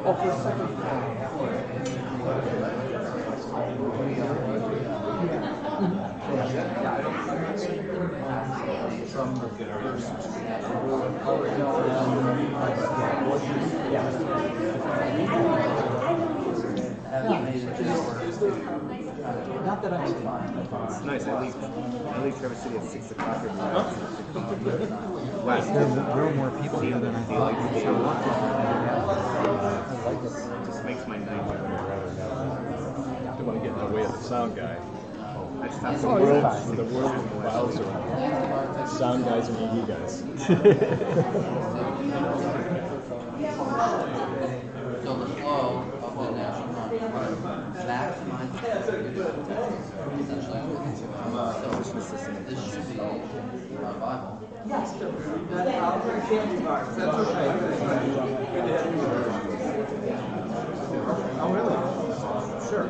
Oh, for a second. Not that I'm fine. It's nice. I leave Traverse City at 6 o'clock every night. West. There are more people here than I thought. Just makes my night better. Don't want to get in the way of the sound guy. I stopped The world revolves around sound guys and AD guys. So the flow of the national maximizes essentially. So this should be viable. Oh, really? Sure.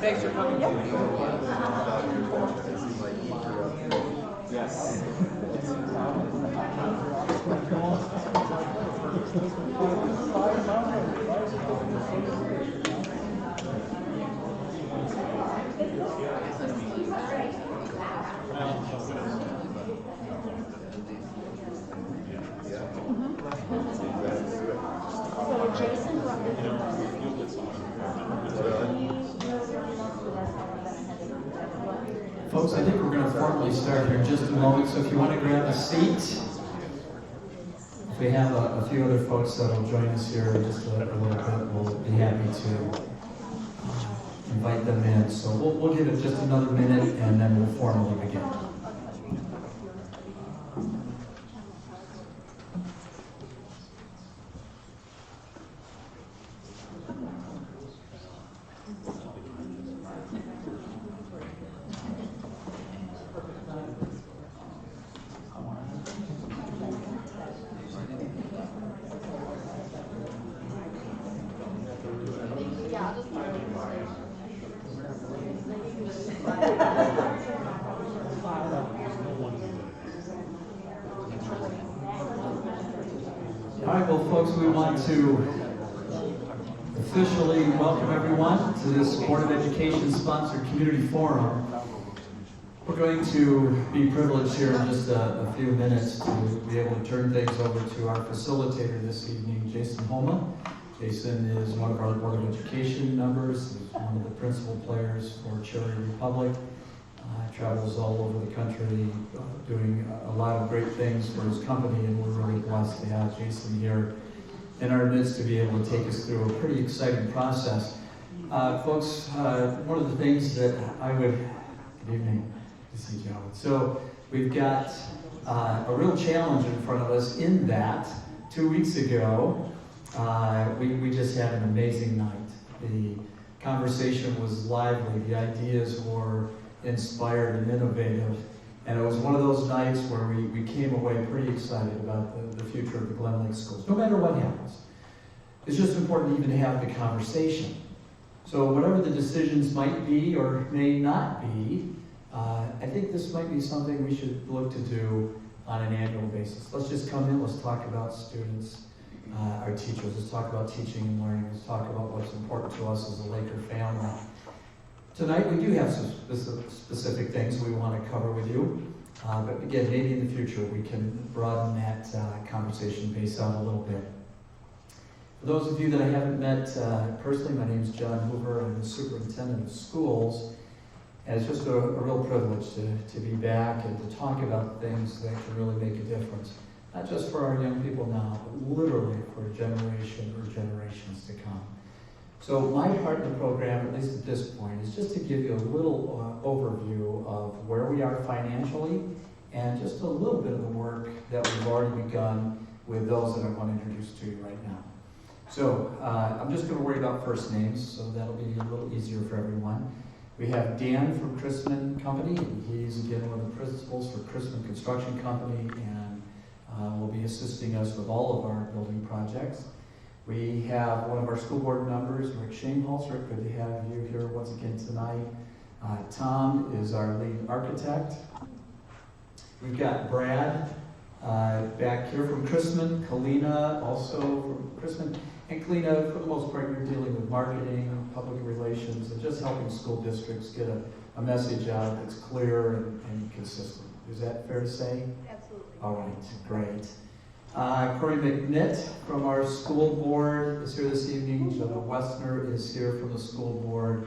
Thanks for coming. Yes. Folks, I think we're going to formally start here in just a moment, so if you want to grab a seat. If we have a few other folks that will join us here in just a little bit, we'll be happy to invite them in. So we'll give it just another minute and then we'll formally begin. All right, well, folks, we want to officially welcome everyone to this Board of Education sponsored community forum. We're going to be privileged here in just a few minutes to be able to turn things over to our facilitator this evening, Jason Homa. Jason is one of our Board of Education members, he's one of the principal players for Cherry Republic. Travels all over the country, doing a lot of great things for his company, and we're really blessed to have Jason here in our midst to be able to take us through a pretty exciting process. Folks, one of the things that I would, good evening, good to see you, gentlemen. So we've got a real challenge in front of us in that 2 weeks ago, we just had an amazing night. The conversation was lively, the ideas were inspired and innovative, and it was one of those nights where we came away pretty excited about the future of the Glen Lake schools, no matter what happens. It's just important to even have the conversation. So whatever the decisions might be or may not be, I think this might be something we should look to do on an annual basis. Let's just come in, let's talk about students, our teachers. Let's talk about teaching and learning. Let's talk about what's important to us as a Laker family. Tonight we do have some specific things we want to cover with you. But again, maybe in the future we can broaden that conversation base out a little bit. For those of you that I haven't met personally, my name is John Hoover. I'm the superintendent of schools. And it's just a real privilege to be back and to talk about things that can really make a difference. Not just for our young people now, but literally for a generation or generations to come. So my part in the program, at least at this point, is just to give you a little overview of where we are financially and just a little bit of the work that we've already begun with those that I want to introduce to you right now. So I'm just going to worry about first names, so that'll be a little easier for everyone. We have Dan from Chrisman Company, and he's again one of the principals for Chrisman Construction Company, and will be assisting us with all of our building projects. We have one of our school board members, Rick Shameholz. Rick, good to have you here once again tonight. Tom is our lead architect. We've got Brad back here from Chrisman, Kalina also from Chrisman. And Kalina, for the most part, you're dealing with marketing, public relations, and just helping school districts get a message out that's clear and consistent. Is that fair to say? Absolutely. All right, great. Corey McNitt from our school board is here this evening. Jenna Westner is here from the school board.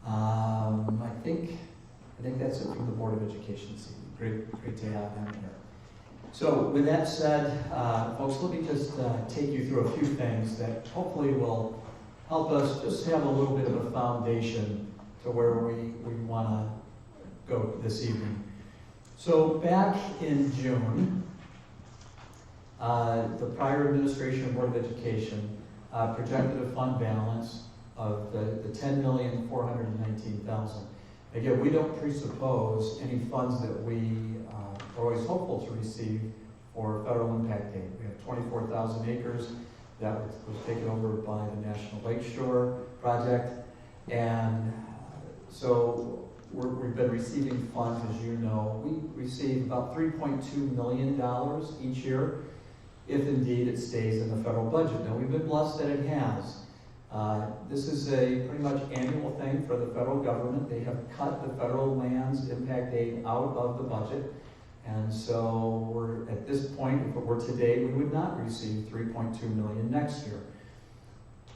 I think that's it from the Board of Education this evening. Great to have them here. So with that said, folks, let me just take you through a few things that hopefully will help us just have a little bit of a foundation to where we want to go this evening. So back in June, the prior administration of Board of Education projected a fund balance of the $10,419,000. Again, we don't presuppose any funds that we are always hopeful to receive for federal impact aid. We have 24,000 acres that was taken over by the National Lakeshore Project, and so we've been receiving funds, as you know. We receive about $3.2 million each year, if indeed it stays in the federal budget. Now, we've been blessed that it has. This is a pretty much annual thing for the federal government. They have cut the federal lands impact aid out of the budget. And so we're at this point, if it were today, we would not receive $3.2 million next year.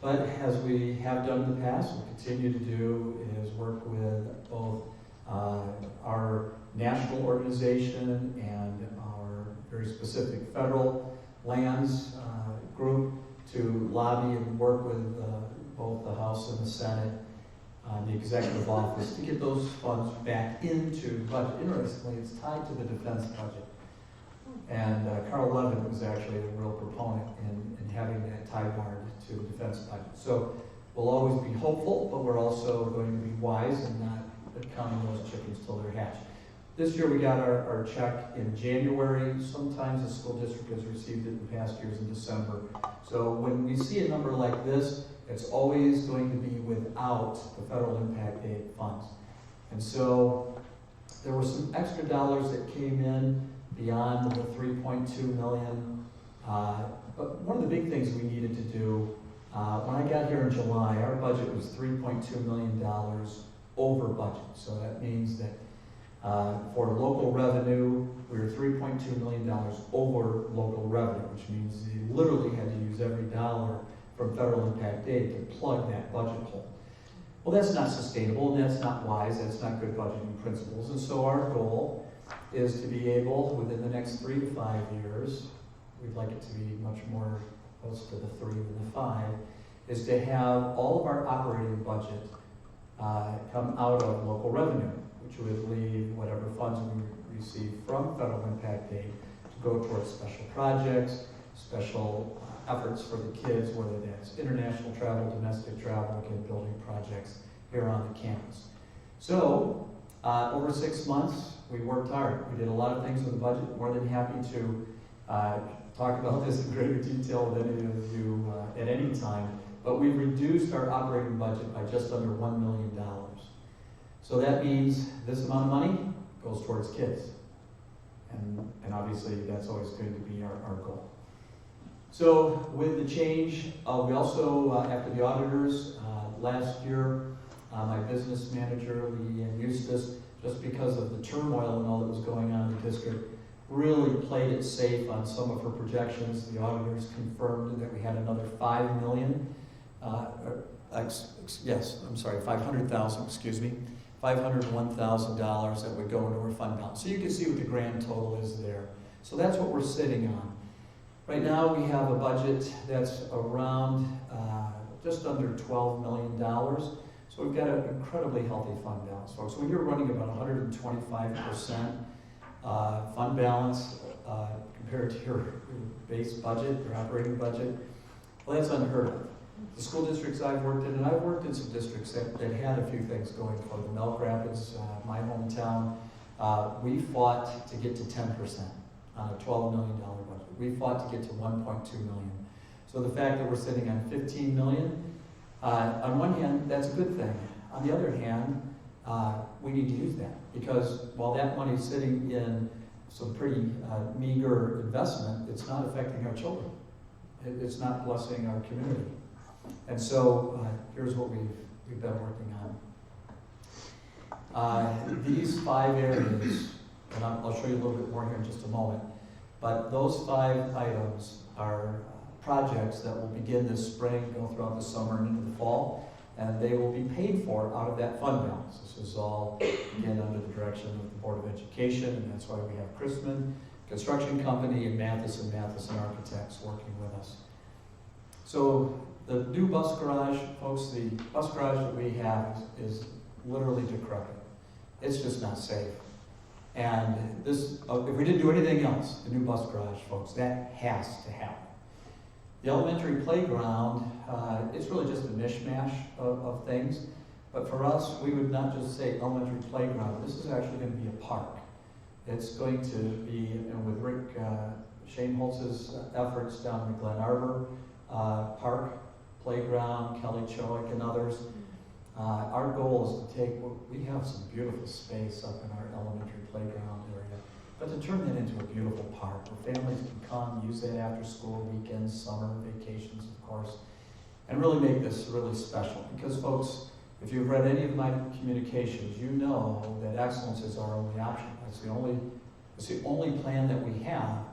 But as we have done in the past, we continue to do is work with both our national organization and our very specific federal lands group to lobby and work with both the House and the Senate, the executive office, to get those funds back into the budget. Interestingly, it's tied to the defense budget. And Carl Levin was actually a real proponent in having that tie guard to the defense budget. So we'll always be hopeful, but we're also going to be wise and not counting those chickens till they're hatched. This year we got our check in January. Sometimes the school district has received it in past years in December. So when we see a number like this, it's always going to be without the federal impact aid funds. And so there were some extra dollars that came in beyond the $3.2 million. But one of the big things we needed to do, when I got here in July, our budget was $3.2 million over budget. So that means that for local revenue, we were $3.2 million over local revenue, which means you literally had to use every dollar from federal impact aid to plug that budget hole. Well, that's not sustainable, and that's not wise, that's not good budgeting principles. And so our goal is to be able, within the next 3 to 5 years, we'd like it to be much more close to the 3 than the 5, is to have all of our operating budget come out of local revenue, which would leave whatever funds we receive from federal impact aid to go towards special projects, special efforts for the kids, whether that's international travel, domestic travel, again, building projects here on the campus. So, over 6 months, we worked hard. We did a lot of things with the budget. More than happy to talk about this in greater detail with any of you at any time. But we reduced our operating budget by just under $1 million. So that means this amount of money goes towards kids. And obviously, that's always going to be our goal. So with the change, we also, after the auditors, last year, my business manager, Lee and Eustace, just because of the turmoil and all that was going on in the district, really played it safe on some of her projections. The auditors confirmed that we had another $5 million, $500,000, excuse me, $501,000 that would go into our fund balance. So you can see what the grand total is there. So that's what we're sitting on. Right now we have a budget that's around just under $12 million. So we've got an incredibly healthy fund balance, folks. When you're running about 125% fund balance compared to your base budget, your operating budget, well, that's unheard of. The school districts I've worked in, and I've worked in some districts that had a few things going for them. Elk Rapids, my hometown, we fought to get to 10% on a $12 million budget. We fought to get to 1.2 million. So the fact that we're sitting on 15 million, on one hand, that's a good thing. On the other hand, we need to use that, because while that money is sitting in some pretty meager investment, it's not affecting our children. It's not blessing our community. And so here's what we've been working on. These 5 areas, and I'll show you a little bit more here in just a moment, but those 5 items are projects that will begin this spring, go throughout the summer and into the fall, and they will be paid for out of that fund balance. This is all, again, under the direction of the Board of Education, and that's why we have Chrisman Construction Company and Matheson Architects working with us. So the new bus garage, folks, the bus garage that we have is literally decrepit. It's just not safe. And this, if we didn't do anything else, the new bus garage, folks, that has to happen. The elementary playground, it's really just a mishmash of things. But for us, we would not just say elementary playground. This is actually going to be a park. It's going to be, and with Rick Shaneholtz's efforts down in the Glen Arbor Park, playground, Kelly Choick and others, our goal is to take, we have some beautiful space up in our elementary playground area, but to turn that into a beautiful park where families can come, use that after school, weekends, summer, vacations, of course, and really make this really special. Because folks, if you've read any of my communications, you know that excellence is our only option. It's the only plan that we have.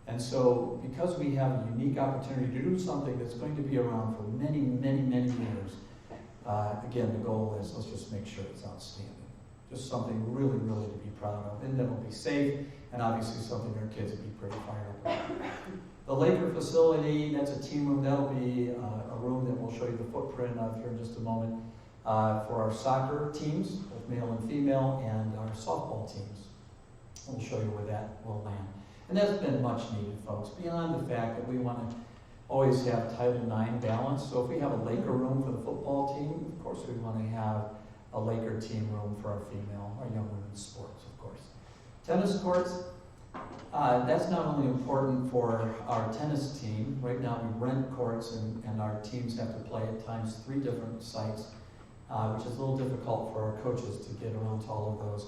And so, because we have a unique opportunity to do something that's going to be around for many, many, many years, again, the goal is let's just make sure it's outstanding. Just something really, really to be proud of, and that will be safe, and obviously something our kids will be pretty fired up about. The Laker facility, that's a team room. That'll be a room that we'll show you the footprint of here in just a moment for our soccer teams, both male and female, and our softball teams. We'll show you where that will land. And that's been much needed, folks, beyond the fact that we want to always have Title IX balance. So if we have a Laker room for the football team, of course we want to have a Laker team room for our female, our young women's sports, of course. Tennis courts, that's not only important for our tennis team. Right now we rent courts, and our teams have to play at times 3 different sites, which is a little difficult for our coaches to get around to all of those.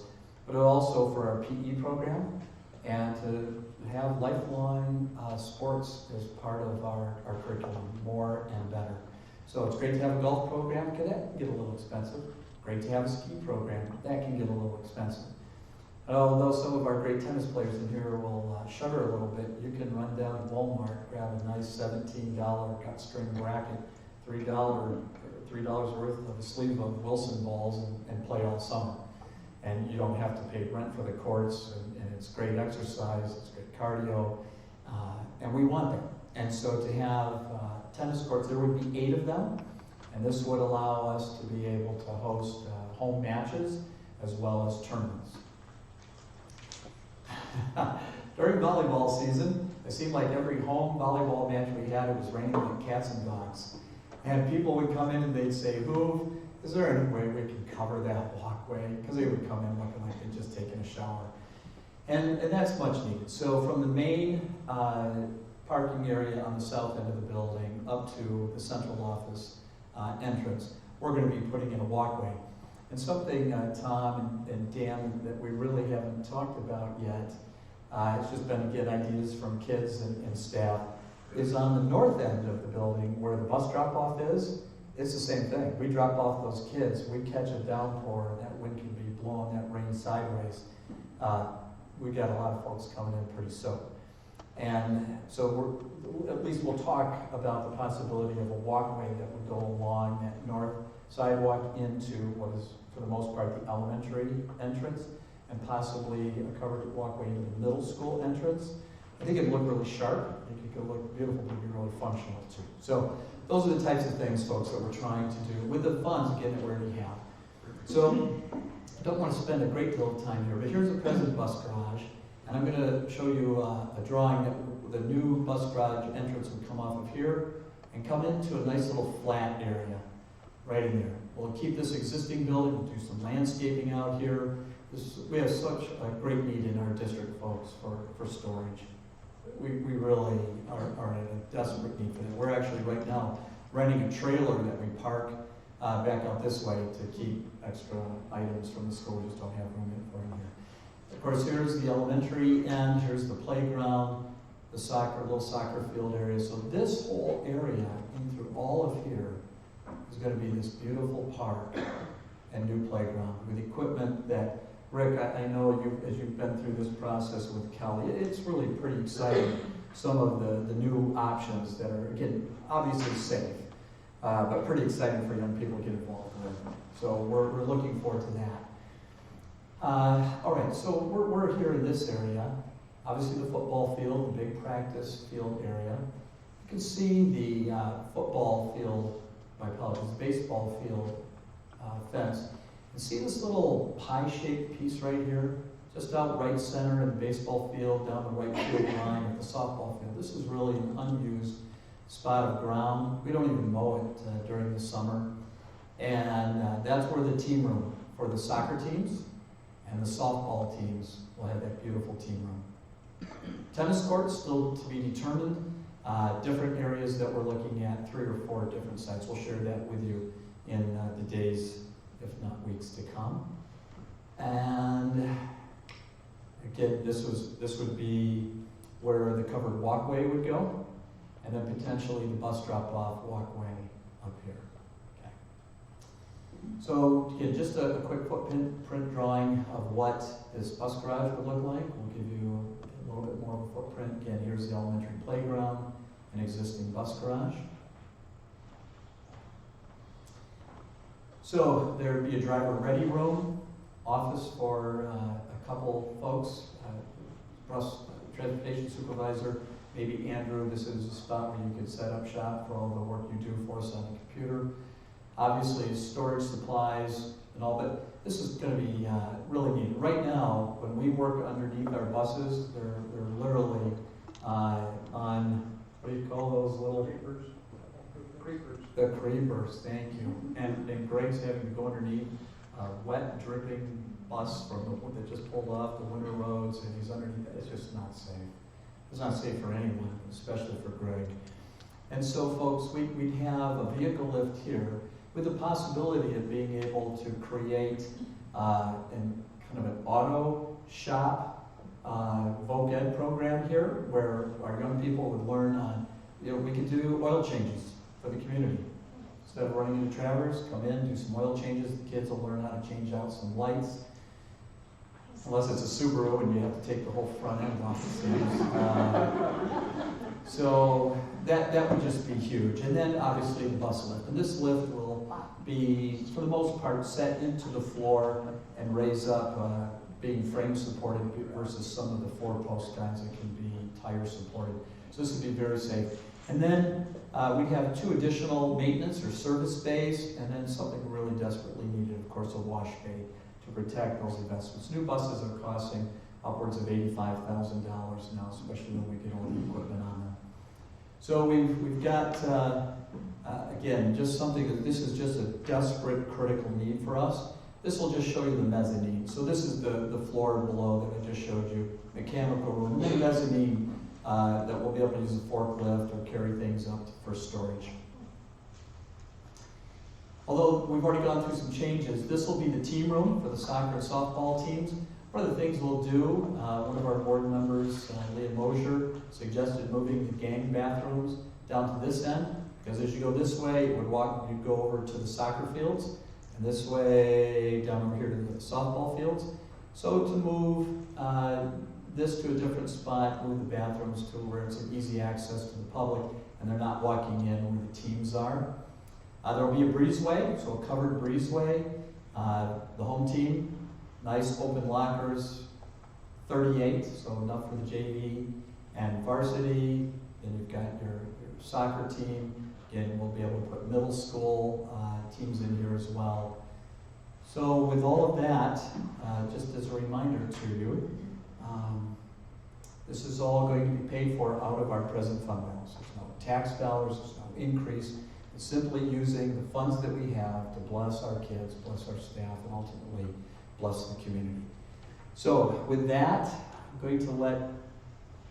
But also for our PE program, and to have lifelong sports as part of our curriculum, more and better. So it's great to have a golf program, that can get a little expensive. Great to have a ski program, that can get a little expensive. Although some of our great tennis players in here will shudder a little bit, you can run down to Walmart, grab a nice $17 cut string bracket, $3 worth of a sleeve of Wilson balls, and play all summer. And you don't have to pay rent for the courts, and it's great exercise, it's great cardio, and we want that. And so to have tennis courts, there would be 8 of them, and this would allow us to be able to host home matches as well as tournaments. During volleyball season, it seemed like every home volleyball match we had, it was raining like cats and dogs. And people would come in and they'd say, "Who? Is there any way we can cover that walkway?" Because they would come in looking like they'd just taken a shower. And that's much needed. So from the main parking area on the south end of the building up to the central office entrance, we're going to be putting in a walkway. And something, Tom and Dan, that we really haven't talked about yet, it's just been to get ideas from kids and staff. is on the north end of the building where the bus drop-off is. It's the same thing. We drop off those kids, we catch a downpour, and that wind can be blowing that rain sideways. We got a lot of folks coming in pretty soaked. And so at least we'll talk about the possibility of a walkway that would go along that north sidewalk into what is, for the most part, the elementary entrance, and possibly a covered walkway into the middle school entrance. I think it'd look really sharp. I think it could look beautiful, but be really functional too. So those are the types of things, folks, that we're trying to do with the funds, again, that we already have. So I don't want to spend a great deal of time here, but here's the present bus garage. And I'm going to show you a drawing that the new bus garage entrance would come off of here and come into a nice little flat area right in there. We'll keep this existing building, we'll do some landscaping out here. We have such a great need in our district, folks, for storage. We really are in a desperate need for that. We're actually right now renting a trailer that we park back out this way to keep extra items from the school. We just don't have room for them here. Of course, here's the elementary end, here's the playground, the little soccer field area. So this whole area in through all of here is going to be this beautiful park and new playground with equipment that, Rick, I know as you've been through this process with Kelly, it's really pretty exciting, some of the new options that are, again, obviously safe, but pretty exciting for young people to get involved with. So we're looking forward to that. All right, so we're here in this area. Obviously the football field, the big practice field area. You can see the football field, my apologies, baseball field fence. You see this little pie-shaped piece right here? Just out right center in the baseball field, down the right field line at the softball field. This is really an unused spot of ground. We don't even mow it during the summer. And that's where the team room for the soccer teams and the softball teams will have that beautiful team room. Tennis courts still to be determined. Different areas that we're looking at, 3 or 4 different sites. We'll share that with you in the days, if not weeks, to come. And again, this would be where the covered walkway would go, and then potentially the bus drop-off walkway up here. Okay. So again, just a quick footprint drawing of what this bus garage would look like. We'll give you a little bit more of a footprint. Again, here's the elementary playground, an existing bus garage. So there'd be a driver-ready room, office for a couple folks, bus transportation supervisor, maybe Andrew. This is a spot where you could set up shop for all the work you do for us on the computer. Obviously, storage supplies and all, but this is going to be really neat. Right now, when we work underneath our buses, they're literally on, what do you call those little creepers? The creepers, thank you. And Greg's having to go underneath a wet, dripping bus from that just pulled off the winter roads, and he's underneath that. It's just not safe. It's not safe for anyone, especially for Greg. And so, folks, we'd have a vehicle lift here with the possibility of being able to create kind of an auto shop voc ed program here, where our young people would learn on, we could do oil changes for the community. Instead of running into Travers, come in, do some oil changes. The kids will learn how to change out some lights. Unless it's a Subaru and you have to take the whole front end off the seams. So that would just be huge. And then obviously the bus lift. And this lift will be, for the most part, set into the floor and raise up, being frame supported versus some of the 4-post kinds that can be tire supported. So this would be very safe. And then we'd have 2 additional maintenance or service bays, and then something really desperately needed, of course, a wash bay to protect those investments. New buses are costing upwards of $85,000 now, especially when we get all the equipment on them. So we've got, again, just something that this is just a desperate, critical need for us. This will just show you the mezzanine. So this is the floor below that I just showed you, mechanical room, and then mezzanine that we'll be able to use a forklift or carry things up for storage. Although we've already gone through some changes, this will be the team room for the soccer and softball teams. One of the things we'll do, one of our board members, Leah Mosher, suggested moving the gang bathrooms down to this end, because as you go this way, you'd go over to the soccer fields, and this way down over here to the softball fields. So to move this to a different spot, move the bathrooms to where it's an easy access to the public, and they're not walking in where the teams are. There will be a breezeway, so a covered breezeway. The home team, nice open lockers, 38, so enough for the JV and varsity. Then you've got your soccer team. Again, we'll be able to put middle school teams in here as well. So with all of that, just as a reminder to you, this is all going to be paid for out of our present fund balance. There's no tax dollars, there's no increase. It's simply using the funds that we have to bless our kids, bless our staff, and ultimately bless the community. So with that, I'm going to let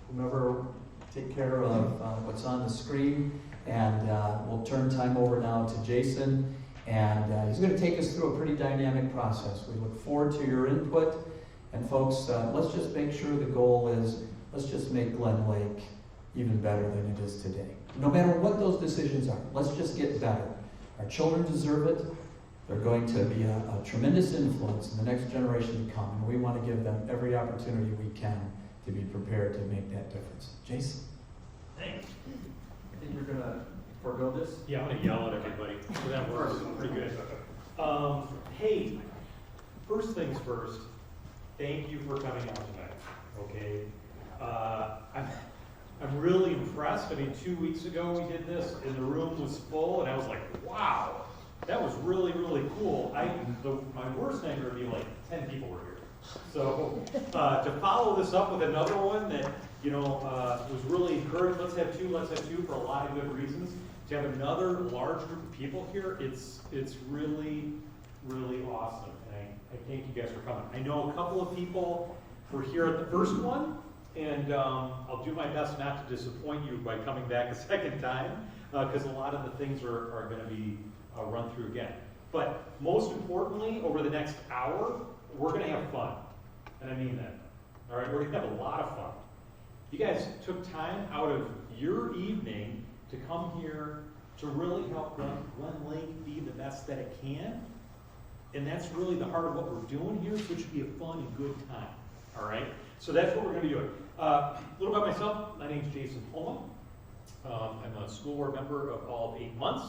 whomever take care of what's on the screen, and we'll turn time over now to Jason, and he's going to take us through a pretty dynamic process. We look forward to your input, and folks, let's just make sure the goal is, let's just make Glen Lake even better than it is today. No matter what those decisions are, let's just get better. Our children deserve it. They're going to be a tremendous influence in the next generation to come, and we want to give them every opportunity we can to be prepared to make that difference. Jason? Thanks. I think you're going to forego this? Yeah, I'm going to yell at everybody. So that works pretty good. Hey, first things first, thank you for coming out tonight, okay? I'm really impressed. I mean, 2 weeks ago we did this, and the room was full, and I was like, wow, that was really, really cool. My worst nightmare would be like 10 people were here. So to follow this up with another one that, was really encouraged, let's have two for a lot of good reasons. To have another large group of people here, it's really, really awesome. And I thank you guys for coming. I know a couple of people were here at the first one, and I'll do my best not to disappoint you by coming back a second time, because a lot of the things are going to be run through again. But most importantly, over the next hour, we're going to have fun. And I mean that. All right, we're going to have a lot of fun. You guys took time out of your evening to come here to really help Glen Lake be the best that it can. And that's really the heart of what we're doing here, so it should be a fun and good time. All right? So that's what we're going to be doing. A little about myself. My name's Jason Homa. I'm a school board member of all of 8 months.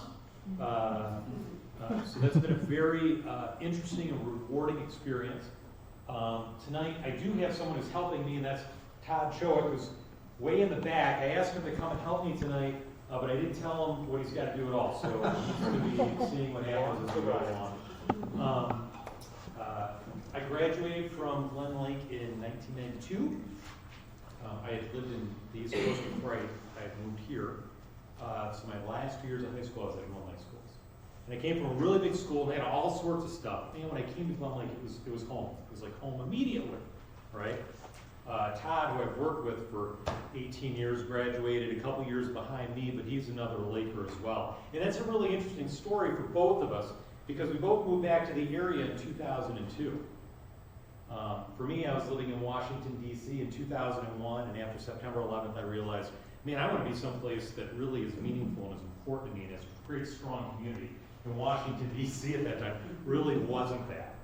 So that's been a very interesting and rewarding experience. Tonight, I do have someone who's helping me, and that's Todd Chowick, who's way in the back. I asked him to come and help me tonight, but I didn't tell him what he's got to do at all. So he's going to be seeing what happens as we go along. I graduated from Glen Lake in 1992. I had lived in the East Coast before I had moved here. So my last 2 years of high school, I was at one of my schools. And I came from a really big school. They had all sorts of stuff. Man, when I came to Glen Lake, it was home. It was like home immediately, right? Todd, who I've worked with for 18 years, graduated a couple years behind me, but he's another Laker as well. And that's a really interesting story for both of us, because we both moved back to the area in 2002. For me, I was living in Washington, D.C. in 2001, and after September 11th, I realized, man, I want to be someplace that really is meaningful and is important to me and has a pretty strong community. And Washington, D.C. at that time really wasn't that.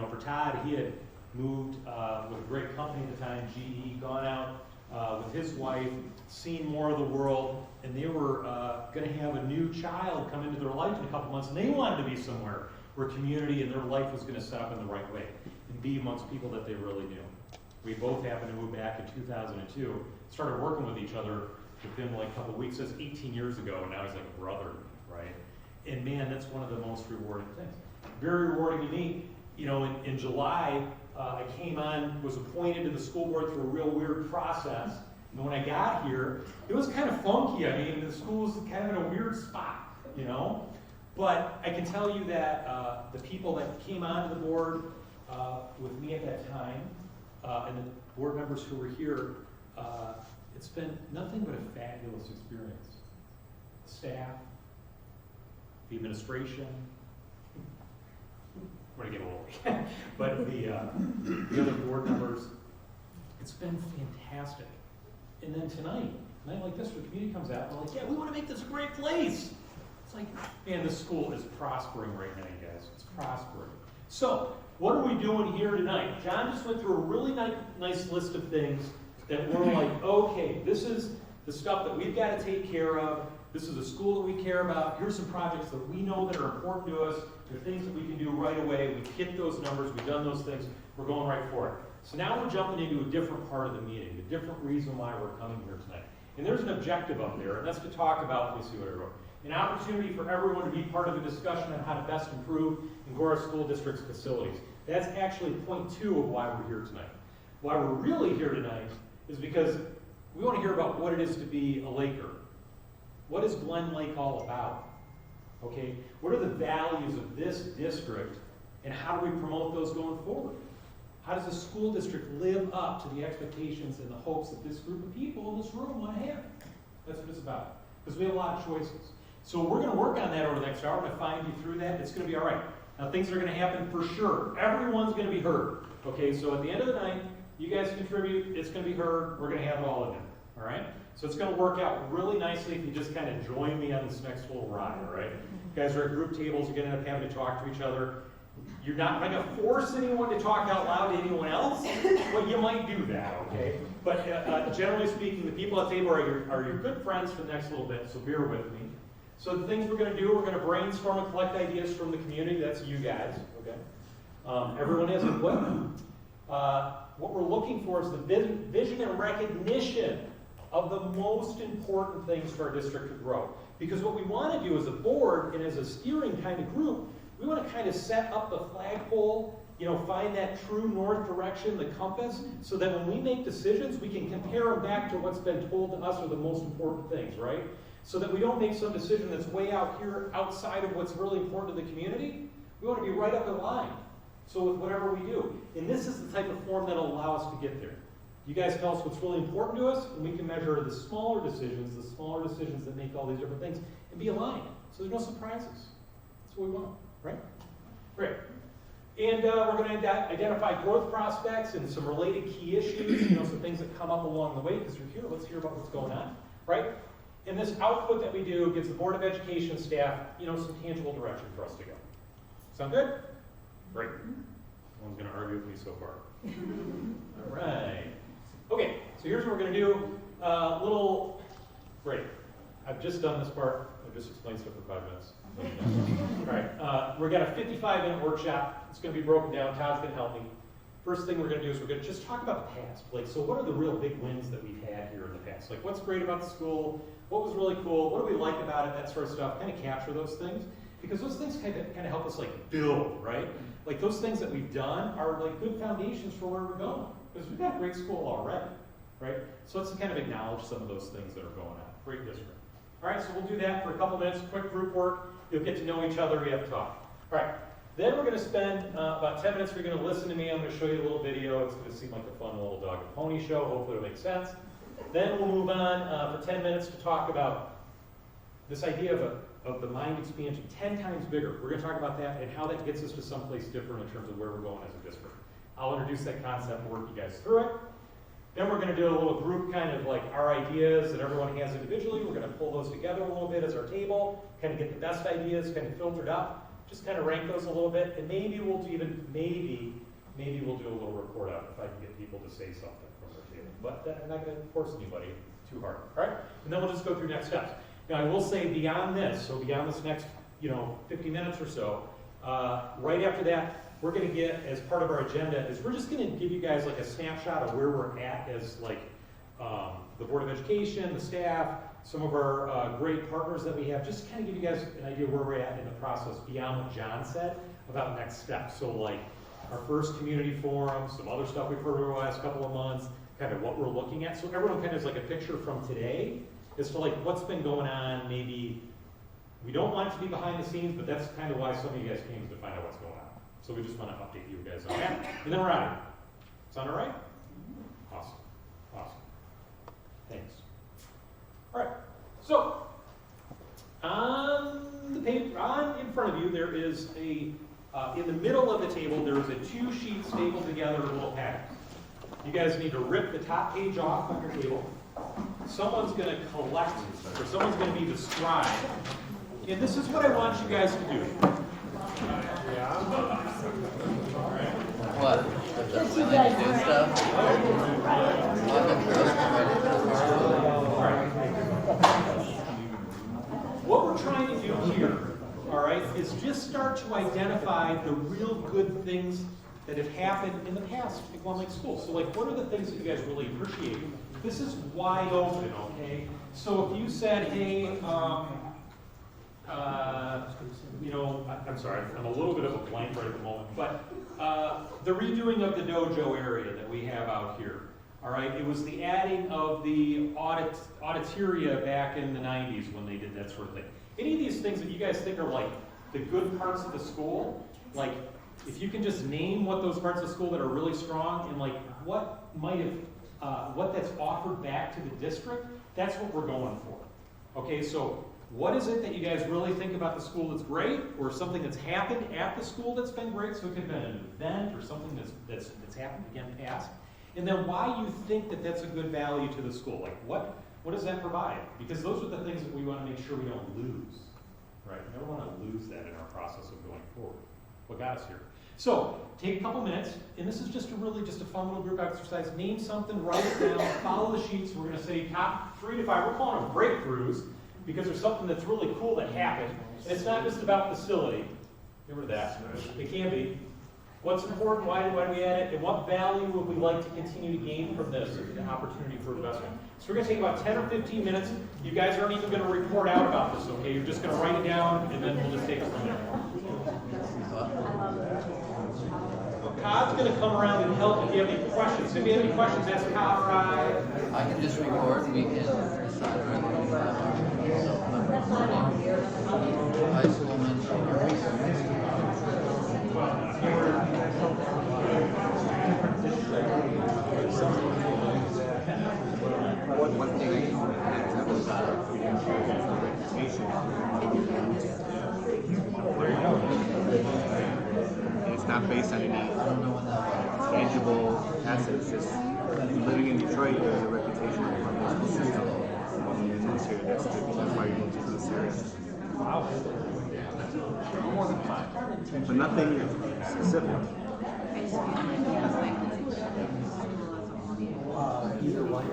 For Todd, he had moved with a great company at the time, GE, gone out with his wife, seen more of the world, and they were going to have a new child come into their life in a couple months, and they wanted to be somewhere where community and their life was going to set up in the right way and be amongst people that they really knew. We both happened to move back in 2002, started working with each other within like a couple of weeks. That's 18 years ago, and now he's like a brother, right? And man, that's one of the most rewarding things. Very rewarding to me. In July, I was appointed to the school board through a real weird process. And when I got here, it was kind of funky. I mean, the school was kind of in a weird spot, But I can tell you that the people that came onto the board with me at that time, and the board members who were here, it's been nothing but a fabulous experience. The staff, the administration, going to get a little but the other board members, it's been fantastic. And then tonight, a night like this, where the community comes out, we're like, yeah, we want to make this a great place. It's like, man, this school is prospering right now, you guys. It's prospering. So, what are we doing here tonight? John just went through a really nice list of things that we're like, okay, this is the stuff that we've got to take care of. This is a school that we care about. Here's some projects that we know that are important to us. There are things that we can do right away. We've hit those numbers. We've done those things. We're going right for it. So now we're jumping into a different part of the meeting, a different reason why we're coming here tonight. And there's an objective up there, and that's to talk about, let me see what I wrote, an opportunity for everyone to be part of a discussion on how to best improve Ngora School District's facilities. That's actually point 2 of why we're here tonight. Why we're really here tonight is because we want to hear about what it is to be a Laker. What is Glen Lake all about? Okay, what are the values of this district, and how do we promote those going forward? How does the school district live up to the expectations and the hopes that this group of people in this room want to have? That's what it's about, because we have a lot of choices. So we're going to work on that over the next hour. We're going to find you through that. It's going to be all right. Now, things are going to happen for sure. Everyone's going to be heard. Okay, so at the end of the night, you guys contribute. It's going to be heard. We're going to have it all in there. All right? So it's going to work out really nicely if you just kind of join me on this next little ride. All right? You guys are at group tables. You're going to end up having to talk to each other. You're not going to force anyone to talk out loud to anyone else, but you might do that, okay? But generally speaking, the people at the table are your good friends for the next little bit, so bear with me. So the things we're going to do, we're going to brainstorm and collect ideas from the community. That's you guys, okay? Everyone has input. What we're looking for is the vision and recognition of the most important things for our district to grow. Because what we want to do as a board and as a steering kind of group, we want to kind of set up the flagpole, find that true north direction, the compass, so that when we make decisions, we can compare them back to what's been told to us are the most important things, right? So that we don't make some decision that's way out here outside of what's really important to the community. We want to be right up in line. So with whatever we do. And this is the type of form that'll allow us to get there. You guys tell us what's really important to us, and we can measure the smaller decisions that make all these different things, and be aligned. So there's no surprises. That's what we want. Right? Great. And we're going to identify growth prospects and some related key issues, some things that come up along the way, because you're here. Let's hear about what's going on, right? And this output that we do gives the Board of Education staff, some tangible direction for us to go. Sound good? Great. No one's going to argue with me so far. All right. Okay, so here's what we're going to do. Great. I've just done this part. I've just explained stuff for 5 minutes. All right, we've got a 55-minute workshop. It's going to be broken down. Todd's going to help me. First thing we're going to do is we're going to just talk about the past. So what are the real big wins that we've had here in the past? What's great about the school? What was really cool? What do we like about it? That sort of stuff. Kind of capture those things. Because those things kind of help us build, right? Those things that we've done are good foundations for where we're going. Because we've got a great school already, right? So let's kind of acknowledge some of those things that are going on. Great district. All right, so we'll do that for a couple minutes, quick group work. You'll get to know each other. We have to talk. All right, then we're going to spend about 10 minutes. You're going to listen to me. I'm going to show you a little video. It's going to seem like a fun little dog and pony show. Hopefully it'll make sense. Then we'll move on for 10 minutes to talk about this idea of the mind expansion, 10 times bigger. We're going to talk about that and how that gets us to someplace different in terms of where we're going as a district. I'll introduce that concept and work you guys through it. Then we're going to do a little group kind of our ideas that everyone has individually. We're going to pull those together a little bit as our table, kind of get the best ideas kind of filtered up, just kind of rank those a little bit, and maybe we'll do a little report out if I can get people to say something from their table. But I'm not going to force anybody too hard. All right? And then we'll just go through next steps. Now I will say beyond this next 50 minutes or so, right after that, we're going to get, as part of our agenda, is we're just going to give you guys a snapshot of where we're at as the Board of Education, the staff, some of our great partners that we have, just to kind of give you guys an idea where we're at in the process beyond what John said about next steps. So our first community forum, some other stuff we've heard over the last couple of months, kind of what we're looking at. So everyone kind of has a picture from today as to what's been going on. Maybe we don't want it to be behind the scenes, but that's kind of why some of you guys came to find out what's going on. So we just want to update you guys on that. And then we're out of here. Sound all right? Awesome. Thanks. All right. So, on the paper, in front of you, there is a In the middle of the table, there is a 2-sheet stapled together little package. You guys need to rip the top page off on your table. Someone's going to collect, or someone's going to be the scribe. And this is what I want you guys to do. What? Does we like to do stuff? What we're trying to do here, all right, is just start to identify the real good things that have happened in the past at Glen Lake School. So, like, what are the things that you guys really appreciate? This is wide open, okay? So if you said, hey, you know, I'm sorry, I'm a little bit of a blank right at the moment, but the redoing of the dojo area that we have out here, all right? It was the adding of the auditoria back in the 90s when they did that sort of thing. Any of these things that you guys think are like the good parts of the school, like if you can just name what those parts of the school that are really strong and like what might have, what that's offered back to the district, that's what we're going for. Okay, so what is it that you guys really think about the school that's great, or something that's happened at the school that's been great? So it could have been an event or something that's happened again past. And then why you think that that's a good value to the school. Like what does that provide? Because those are the things that we want to make sure we don't lose. Right? We never want to lose that in our process of going forward. What got us here? So take a couple minutes, and this is just a fun little group exercise. Name something, write it down, follow the sheets. We're going to say top 3 to 5. We're calling them breakthroughs because there's something that's really cool that happened. And it's not just about facility. Remember that. It can be. What's important? Why do we add it? And what value would we like to continue to gain from this? An opportunity for investment. So we're going to take about 10 or 15 minutes. You guys aren't even going to report out about this, okay? You're just going to write it down, and then we'll just take it from there. Todd's going to come around and help if you have any questions. If you have any questions, ask Todd or I can just record and we can decide whether we have our high school mentor. One thing I can about reputation. It's not based on any tangible assets. Just living in Detroit, there's a reputation of the school system. When you move here, that's why you move to this area. Wow. But nothing specific. Either one.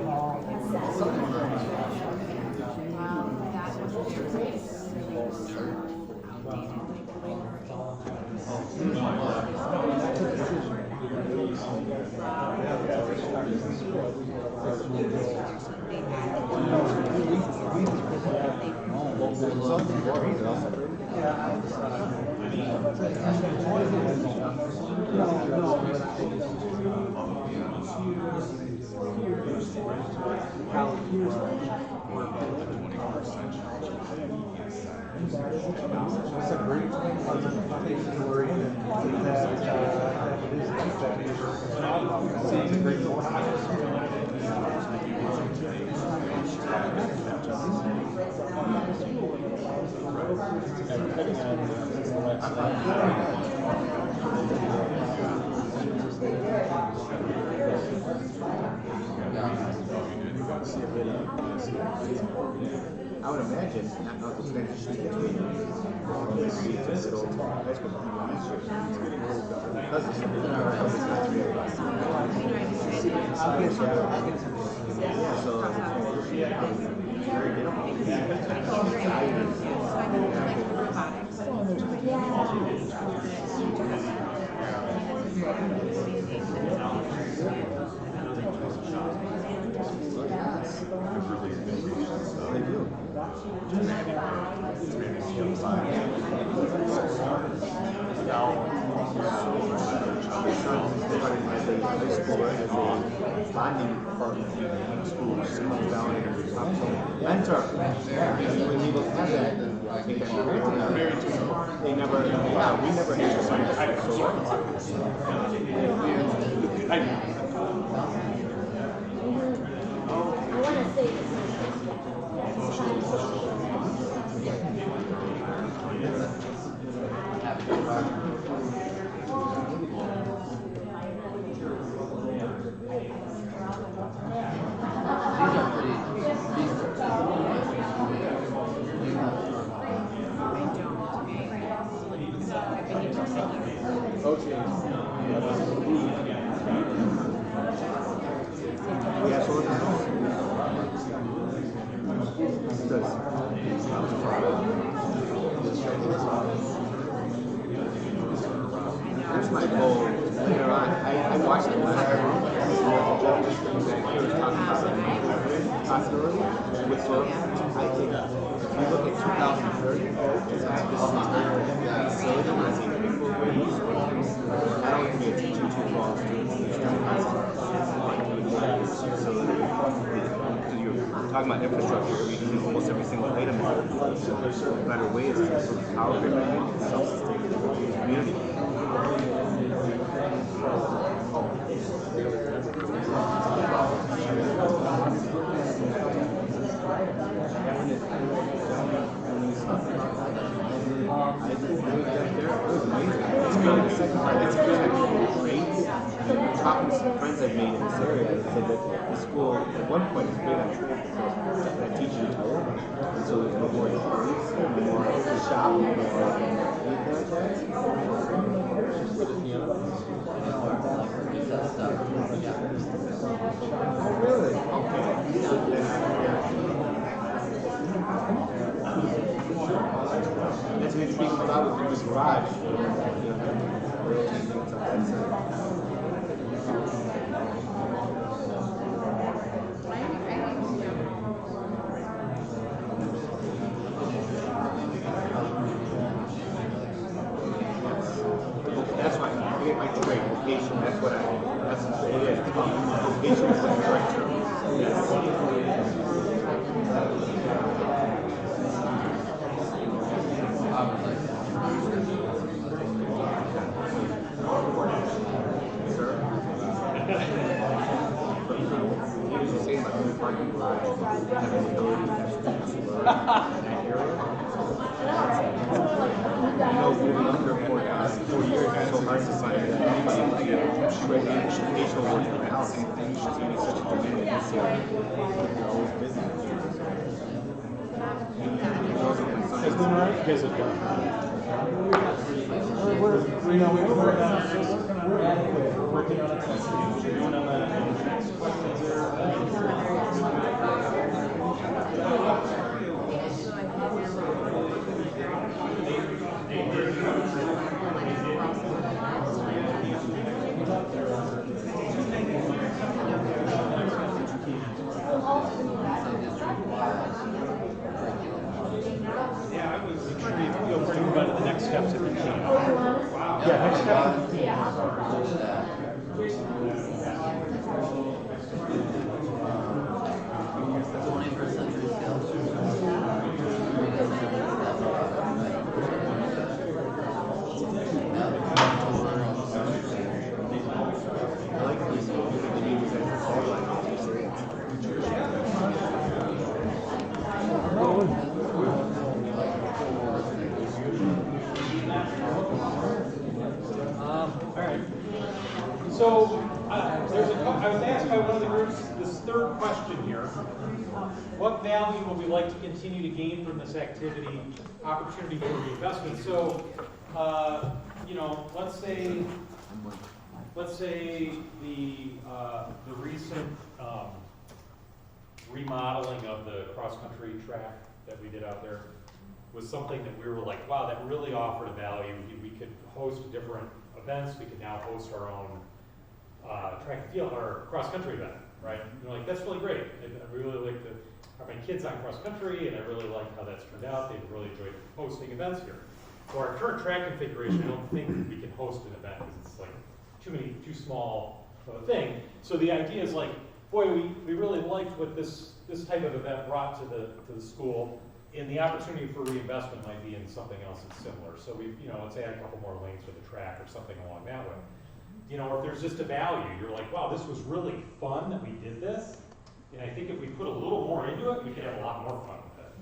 That's a great I would imagine not the transition between the streets and middle high school because it's something that so very they do. Bonding partner in schools comes down and mentor. When you look at that, I think that they never, we never had to sign Yeah, so here's my goal later on. I watched the last time. He was talking about the possibility with soil. I think if you look at 2030, this is facility as a people ways. I don't think it's teaching 212 students in this facility. Because you're talking about infrastructure, you're using almost every single item. A better way is to improve power grid and self-sustaining community. The second part, it's technical great. Talking to some friends I've made in this area, they said that the school at one point was great on trade because that teacher retired, and so there's no more employees, no more shop, no more anything like that. Oh, really? Okay. That's an intriguing thought with this garage. That's why I get my trade, vocation. That's what it is. Vocation is the correct term. Yes. Parking garage, having mobility, that's in that area. You know, moving up here for 4 years, it's so hard to find anybody educational work in the house. It's going to be such a demand in this area. They're always busy. Has been right? You guys have done. We're working on it. Doing on that. Next questions are. Yeah, I was intrigued. We're going to move on to the next steps of the team. Wow. Yeah, next step. 21st century skills. I like these meetings that All right. So, I was asked by one of the groups this third question here. What value would we like to continue to gain from this activity, opportunity for reinvestment? So, let's say the recent remodeling of the cross-country track that we did out there was something that we were like, wow, that really offered a value. We could host different events. We could now host our own track and field, our cross-country event, right? And you're like, that's really great. I really like to have my kids on cross-country, and I really like how that's turned out. They've really enjoyed hosting events here. So our current track configuration, I don't think we can host an event because it's like too small of a thing. So the idea is like, boy, we really liked what this type of event brought to the school, and the opportunity for reinvestment might be in something else that's similar. So let's add a couple more lanes for the track or something along that way. Or if there's just a value, you're like, wow, this was really fun that we did this, and I think if we put a little more into it, we could have a lot more fun with it,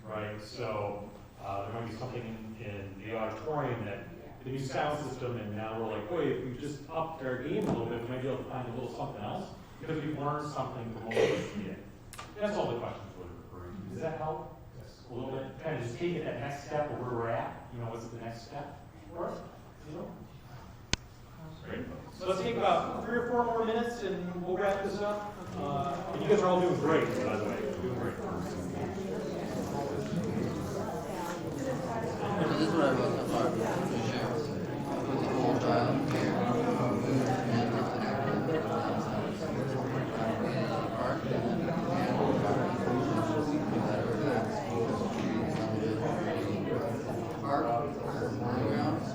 right? So there might be something in the auditorium that the new sound system, and now we're like, boy, if we just upped our game a little bit, we might be able to find a little something else because we've learned something from what we did. That's all the questions we're referring to. Does that help? Yes. A little bit, kind of just taking that next step of where we're at. What's the next step for us? Great. So let's take about 3 or 4 more minutes and we'll wrap this up. And you guys are all doing great, by the way. Doing great. So this is what I wrote so far. To share. With the whole child care. And park. Park. Playgrounds.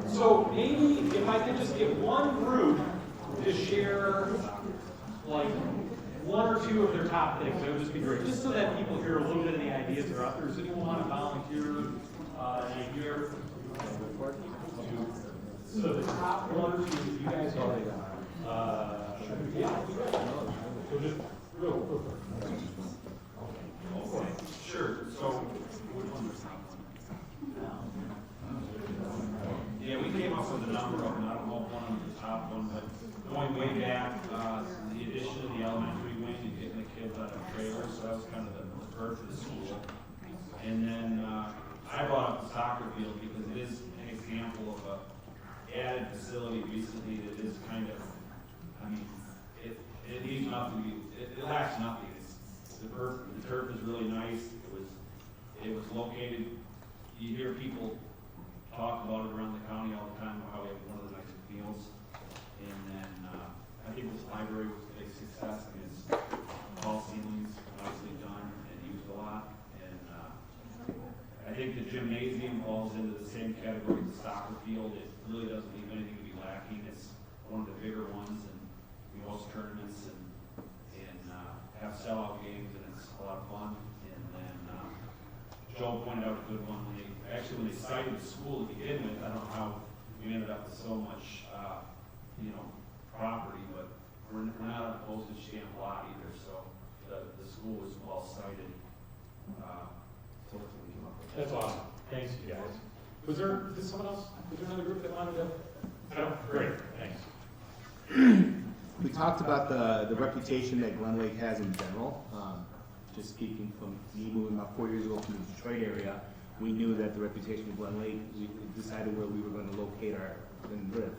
So maybe if I could just get one group to share like 1 or 2 of their top things, that would just be great. Just so that people hear a little bit of the ideas that are out there. Does anyone want to volunteer here? So the top 1 or 2 that you guys are. Yeah. So just real quick. Okay. Sure. So. Yeah, we came up with a number of them. I don't know if one of the top one, but going way back, the addition of the elementary wing and getting the kids out of trailers, so that was kind of the birth of the school. And then I brought up the soccer field because it is an example of a added facility recently that is kind of, I mean, it needs nothing. It lacks nothing. The turf is really nice. It was located. You hear people talk about it around the county all the time, how we have one of the nicest fields. And then I think this library was a big success. I mean, it's tall ceilings, nicely done, and used a lot. And I think the gymnasium falls into the same category as the soccer field. It really doesn't leave anything to be lacking. It's one of the bigger ones, and we host tournaments and have sellout games, and it's a lot of fun. And then Joe pointed out a good one when they cited the school to begin with. I don't know how we ended up with so much, property, but we're not on a postage stamp lot either, so the school was well cited. So that's what we came up with. That's awesome. Thanks, you guys. Was there someone else? Was there another group that wanted to? No? Great. Thanks. We talked about the reputation that Glen Lake has in general. Just speaking from me moving about 4 years ago from the Detroit area, we knew that the reputation of Glen Lake, we decided where we were going to locate our and live.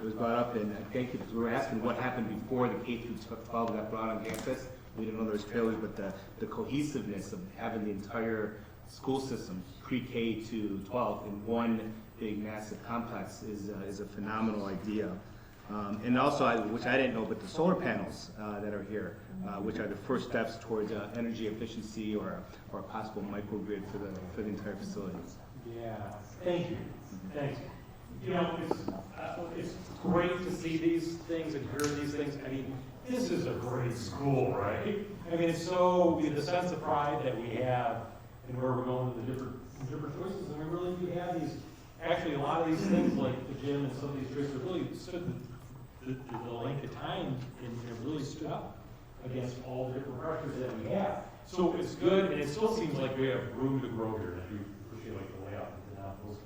It was brought up, and thank you, because we were asking what happened before the K through 12 got brought on campus. We didn't know there was trailers, but the cohesiveness of having the entire school system, pre-K to 12, in one big massive complex is a phenomenal idea. And also, which I didn't know, but the solar panels that are here, which are the first steps towards energy efficiency or a possible microgrid for the entire facility. Yeah, thank you, thanks. You know, it's great to see these things and hear these things. I mean, this is a great school, right? I mean, it's so, the sense of pride that we have in where we're going with the different choices, and we really do have these, actually a lot of these things like the gym and some of these choices really stood the length of time and it really stood up against all the different pressures that we have. So it's good, and it still seems like we have room to grow here, and I do appreciate like the layout and the those.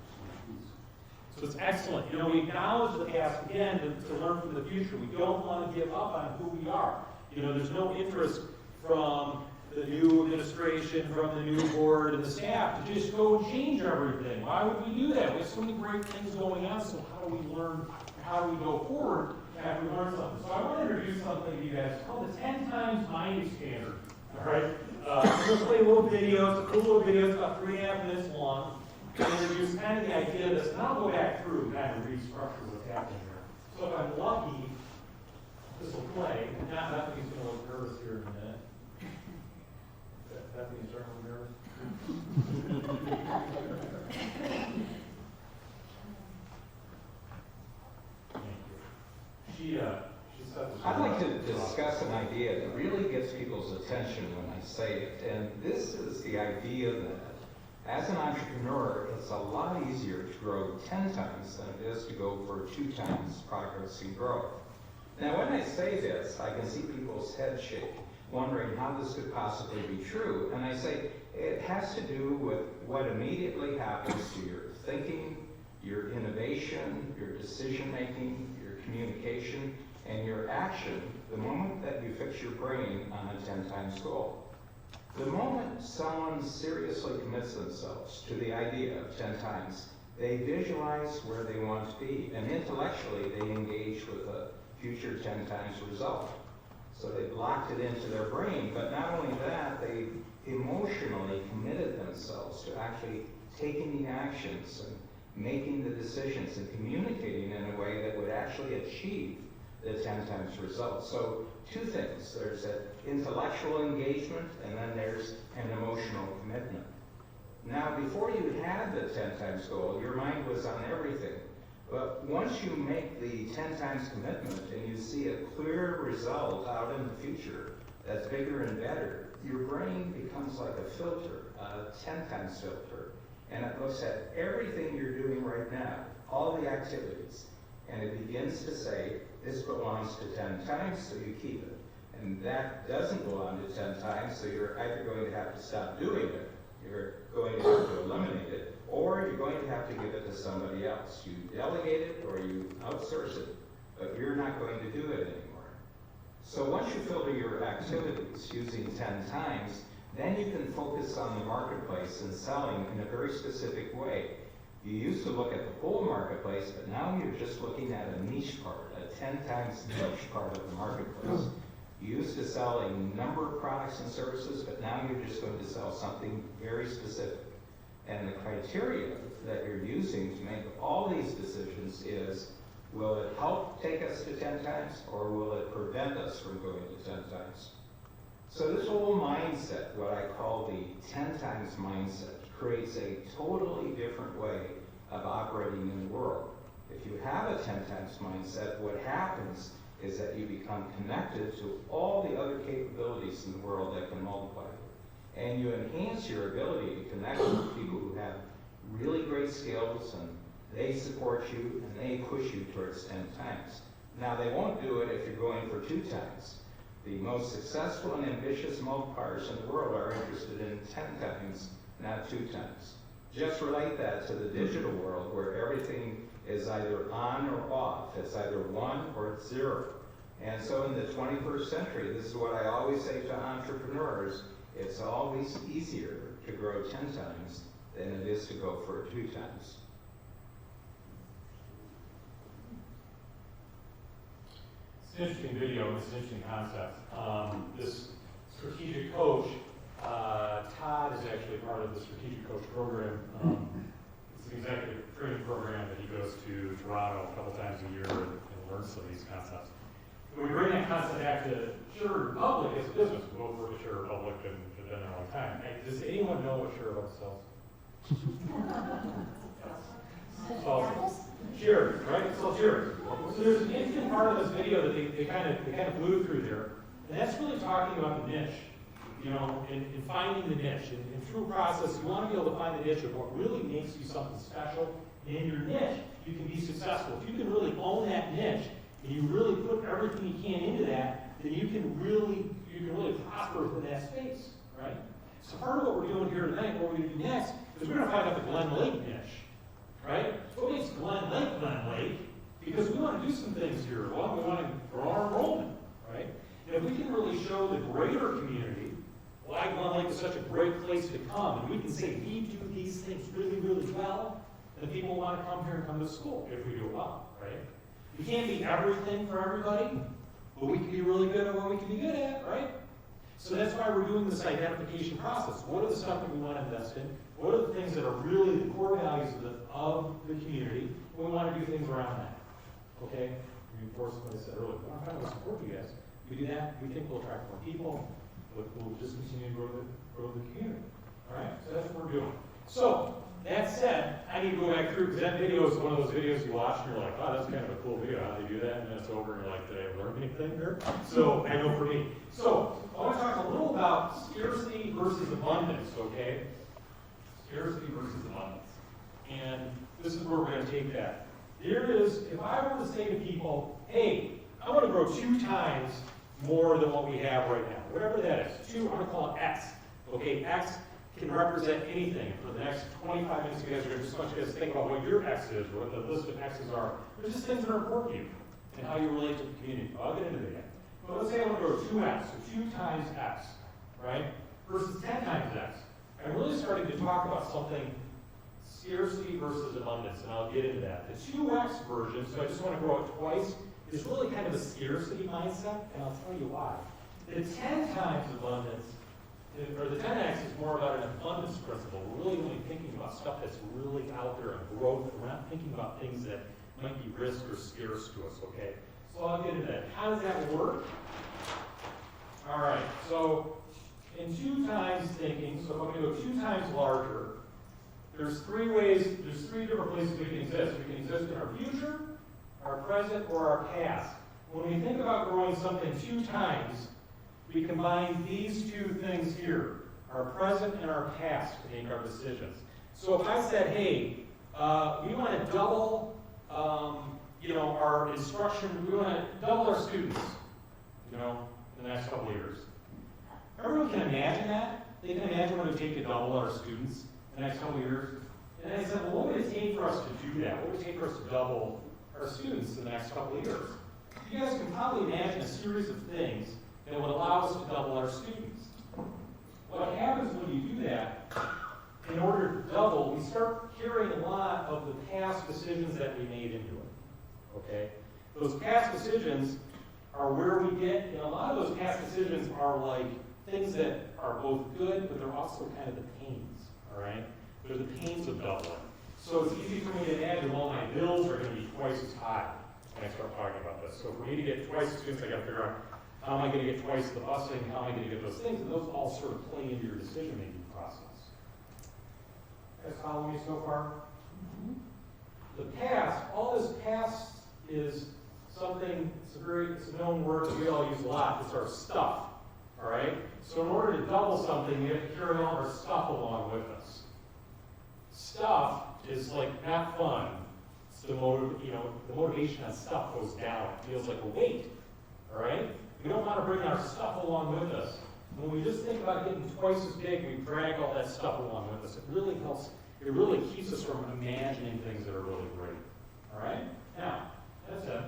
So it's excellent. You know, we acknowledge the past again to learn from the future. We don't want to give up on who we are. You know, there's no interest from the new administration, from the new board and the staff to just go and change everything. Why would we do that? We have so many great things going on, so how do we learn, how do we go forward after we learn something? So I want to introduce something to you guys. It's called the 10 times mind standard. All right? I'm going to play a little video. It's a cool little video. It's about 3.5 minutes long. And introduce kind of the idea of this, and I'll go back through and kind of restructure what's happening here. So if I'm lucky, this will play. Not Bethany's going to look nervous here in a minute. Bethany's starting to look nervous. Thank you. She said this. I'd like to discuss an idea that really gets people's attention when I say it, and this is the idea that as an entrepreneur, it's a lot easier to grow 10 times than it is to go for 2 times progress and growth. Now, when I say this, I can see people's heads shake, wondering how this could possibly be true. And I say it has to do with what immediately happens to your thinking, your innovation, your decision-making, your communication, and your action the moment that you fix your brain on a 10 times goal. The moment someone seriously commits themselves to the idea of 10 times, they visualize where they want to be, and intellectually they engage with a future 10 times result. So they've locked it into their brain, but not only that, they emotionally committed themselves to actually taking the actions and making the decisions and communicating in a way that would actually achieve the 10 times result. So 2 things. There's an intellectual engagement, and then there's an emotional commitment. Now, before you had the 10 times goal, your mind was on everything. But once you make the 10 times commitment and you see a clear result out in the future that's bigger and better, your brain becomes like a filter, a 10 times filter. And it looks at everything you're doing right now, all the activities, and it begins to say, this belongs to 10 times, so you keep it. And that doesn't belong to 10 times, so you're either going to have to stop doing it, you're going to have to eliminate it, or you're going to have to give it to somebody else. You delegate it or you outsource it, but you're not going to do it anymore. So once you filter your activities using 10 times, then you can focus on the marketplace and selling in a very specific way. You used to look at the whole marketplace, but now you're just looking at a niche part, a 10 times niche part of the marketplace. You used to sell a number of products and services, but now you're just going to sell something very specific. And the criteria that you're using to make all these decisions is, will it help take us to 10 times, or will it prevent us from going to 10 times? So this whole mindset, what I call the 10 times mindset, creates a totally different way of operating in the world. If you have a 10 times mindset, what happens is that you become connected to all the other capabilities in the world that can multiply you. And you enhance your ability to connect with people who have really great skills, and they support you and they push you towards 10 times. Now, they won't do it if you're going for 2 times. The most successful and ambitious multipliers in the world are interested in 10 times, not 2 times. Just relate that to the digital world where everything is either on or off. It's either 1 or it's 0. And so in the 21st century, this is what I always say to entrepreneurs, it's always easier to grow 10 times than it is to go for 2 times. It's an interesting video, it's an interesting concept. This strategic coach Todd is actually part of the Strategic Coach program. It's an executive training program that he goes to Toronto a couple times a year and learns some of these concepts. When we bring that concept back to Sure Republic as a business, we both work at Sure Republic and have been there a long time. Hey, does anyone know what Sure Republic sells? Cheers, right? It's all cheers. So there's an interesting part of this video that they kind of blew through there, and that's really talking about the niche, you know, and finding the niche. And through a process, you want to be able to find the niche of what really makes you something special. And in your niche, you can be successful. If you can really own that niche and you really put everything you can into that, then you can really prosper within that space, right? So part of what we're doing here tonight, what we're going to do next, is we're going to find out the Glen Lake niche. Right? What makes Glen Lake? Because we want to do some things here. Well, we want to grow our enrollment, right? And if we can really show the greater community why Glen Lake is such a great place to come, and we can say we do these things really, really well, then people want to come here and come to school if we do it well, right? We can't be everything for everybody, but we can be really good at what we can be good at, right? So that's why we're doing this identification process. What are the stuff that we want to invest in? What are the things that are really the core values of the community? We want to do things around that. Okay? Reinforce what I said earlier. We want to find out what support you guys. We do that, we think we'll attract more people, but we'll just continue to grow the community. All right? So that's what we're doing. So, that said, I need to go back through, because that video is one of those videos you watch and you're like, oh, that's kind of a cool video. How do they do that? And then it's over and you're like, did I learn anything here? So, I know for me. So, I want to talk a little about scarcity versus abundance, okay? Scarcity versus abundance. And this is where we're going to take that. There is, if I were to say to people, hey, I want to grow 2 times more than what we have right now, whatever that is, I'm going to call it X. Okay, X can represent anything. For the next 25 minutes, you guys are going to just want you guys to think about what your X is, or what the list of X's are. They're just things that are important to you and how you relate to the community. I'll get into that. But let's say I want to grow 2X, so 2 times X, right? Versus 10 times X. I'm really starting to talk about something scarcity versus abundance, and I'll get into that. The 2X version, so I just want to grow it twice, is really kind of a scarcity mindset, and I'll tell you why. The 10 times abundance, or the 10X is more about an abundance principle. We're really only thinking about stuff that's really out there and growth. We're not thinking about things that might be risk or scarce to us, okay? So I'll get into that. How does that work? All right, so in 2 times thinking, so if I'm going to go 2 times larger, there's 3 ways, there's 3 different places we can exist. We can exist in our future, our present, or our past. When we think about growing something 2 times, we combine these 2 things here, our present and our past, to make our decisions. So if I said, hey, we want to double, our instruction, we want to double our students, in the next couple of years. Everyone can imagine that. They can imagine what it would take to double our students in the next couple of years. And I said, well, what would it take for us to do that? What would it take for us to double our students in the next couple of years? You guys can probably imagine a series of things that would allow us to double our students. What happens when you do that, in order to double, we start carrying a lot of the past decisions that we made into it. Okay? Those past decisions are where we get, and a lot of those past decisions are like things that are both good, but they're also kind of the pains, all right? They're the pains of doubling. So it's easy for me to imagine, well, my bills are going to be twice as high when I start talking about this. So for me to get twice the students, I got to figure out how am I going to get twice the busing, how am I going to get those things, and those all sort of play into your decision-making process. You guys follow me so far? The past, all this past is something, it's a known word that we all use a lot, it's our stuff, all right? So in order to double something, we have to carry all our stuff along with us. Stuff is like not fun. It's the motivation on stuff goes down. It feels like a weight, all right? We don't want to bring our stuff along with us. When we just think about getting twice as big, we drag all that stuff along with us. It really helps, it really keeps us from imagining things that are really great, all right? Now, that's it.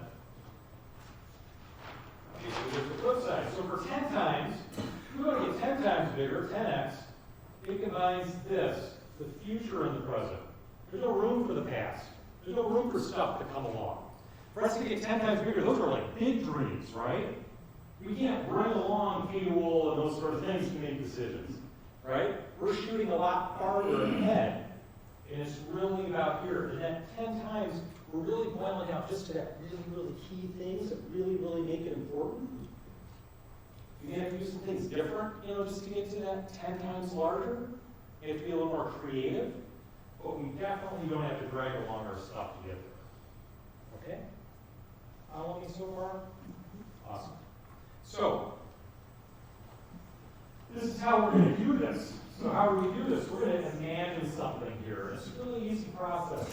Okay, so there's the flip side. So for 10 times, we want to get 10 times bigger, 10x, it combines this, the future and the present. There's no room for the past. There's no room for stuff to come along. For us to get 10 times bigger, those are like big dreams, right? We can't bring along fuel and those sort of things to make decisions. right? We're shooting a lot farther ahead, and it's really about here. And that 10 times, we're really boiling down just to that really, really key things that really, really make it important. You may have to do some things different, you know, just to get to that 10 times larger. You have to be a little more creative, but we definitely don't have to drag along our stuff to get there. Okay? Following me so far? Awesome. So, this is how we're going to do this. So how do we do this? We're going to imagine something here. It's a really easy process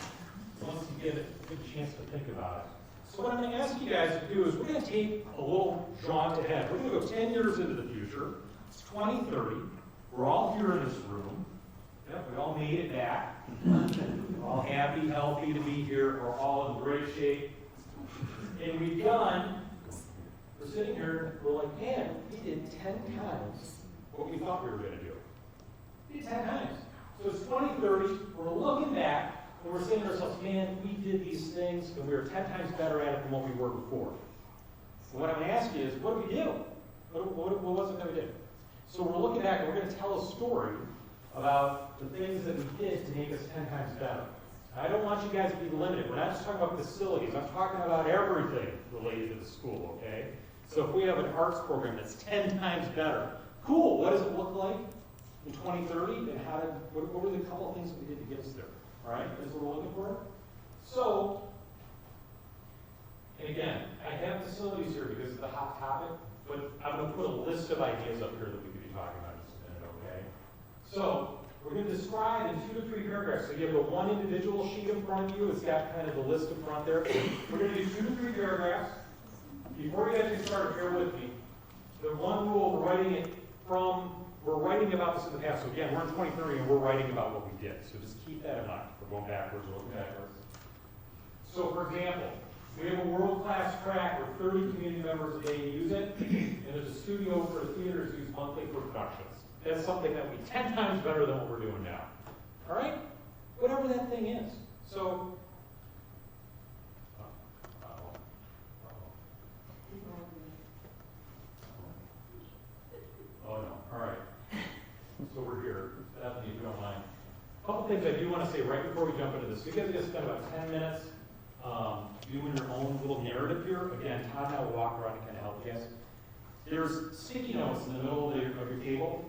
once you get a good chance to think about it. So what I'm going to ask you guys to do is we're going to take a little jaunt ahead. We're going to go 10 years into the future. It's 2030. We're all here in this room. Yep, we all made it back. We're all happy, healthy to be here. We're all in great shape. And we're sitting here, we're like, man, we did 10 times what we thought we were going to do. We did 10 times. So it's 2030, we're looking back, and we're saying to ourselves, man, we did these things, and we were 10 times better at it than what we were before. So what I'm going to ask you is, what did we do? What was it that we did? So we're looking back, and we're going to tell a story about the things that we did to make us 10 times better. I don't want you guys to be limited. We're not just talking about facilities. I'm talking about everything related to the school, okay? So if we have an arts program that's 10 times better, cool. What does it look like in 2030? And what were the couple of things that we did to get us there? All right? That's what we're looking for. So, and again, I have facilities here because it's the hot topic, but I'm going to put a list of ideas up here that we could be talking about in just a minute, okay? So, we're going to describe in 2 to 3 paragraphs. So you have the one individual sheet in front of you. It's got kind of the list in front there. We're going to do 2 to 3 paragraphs. Before you guys get started, bear with me. The one rule, we're writing about this in the past. So again, we're in 2030 and we're writing about what we did. So just keep that in mind. We're going backwards, we're looking backwards. So for example, we have a world-class track where 30 community members a day use it, and there's a studio for the theaters used monthly for productions. That's something that would be 10 times better than what we're doing now. All right? Whatever that thing is. So, oh no, all right. So we're here. Bethany, if you don't mind. A couple things I do want to say right before we jump into this. You guys are going to spend about 10 minutes doing your own little narrative here. Again, Todd and I will walk around and kind of help you guys. There's sticky notes in the middle of your table.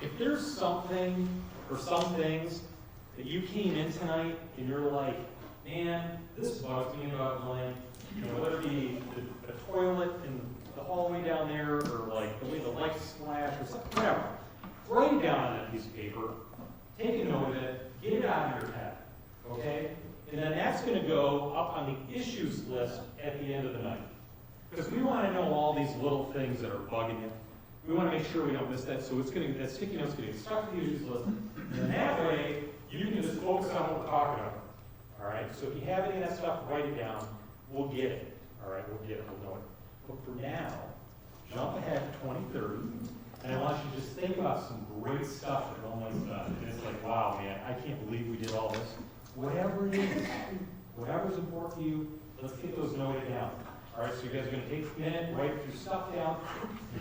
If there's something or some things that you came in tonight and you're like, man, this bugs me about going, you know, whether it be the toilet in the hallway down there or like the way the lights splash or something, whatever, write it down on that piece of paper, take a note of it, get it out of your head, okay? And then that's going to go up on the issues list at the end of the night. Because we want to know all these little things that are bugging you. We want to make sure we don't miss that, so it's going to, that sticky note's going to get stuck to the issues list. And that way, you can just focus on what we're talking about. All right? So if you have any of that stuff, write it down. We'll get it. All right? We'll get it. We'll know it. But for now, jump ahead to 2030, and I want you to just think about some great stuff that Illinois does. And it's like, wow, man, I can't believe we did all this. Whatever it is, whatever's important to you, let's get those noted down. All right, so you guys are going to take a minute, write your stuff down.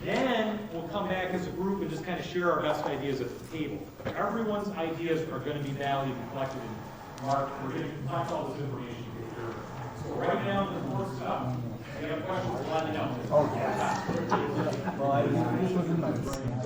Then we'll come back as a group and just kind of share our best ideas at the table. Everyone's ideas are going to be valued and collected and marked. We're going to collect all this information here. So write down the important stuff. If you have questions, let me know. Oh, yes. Well, this was in my brain.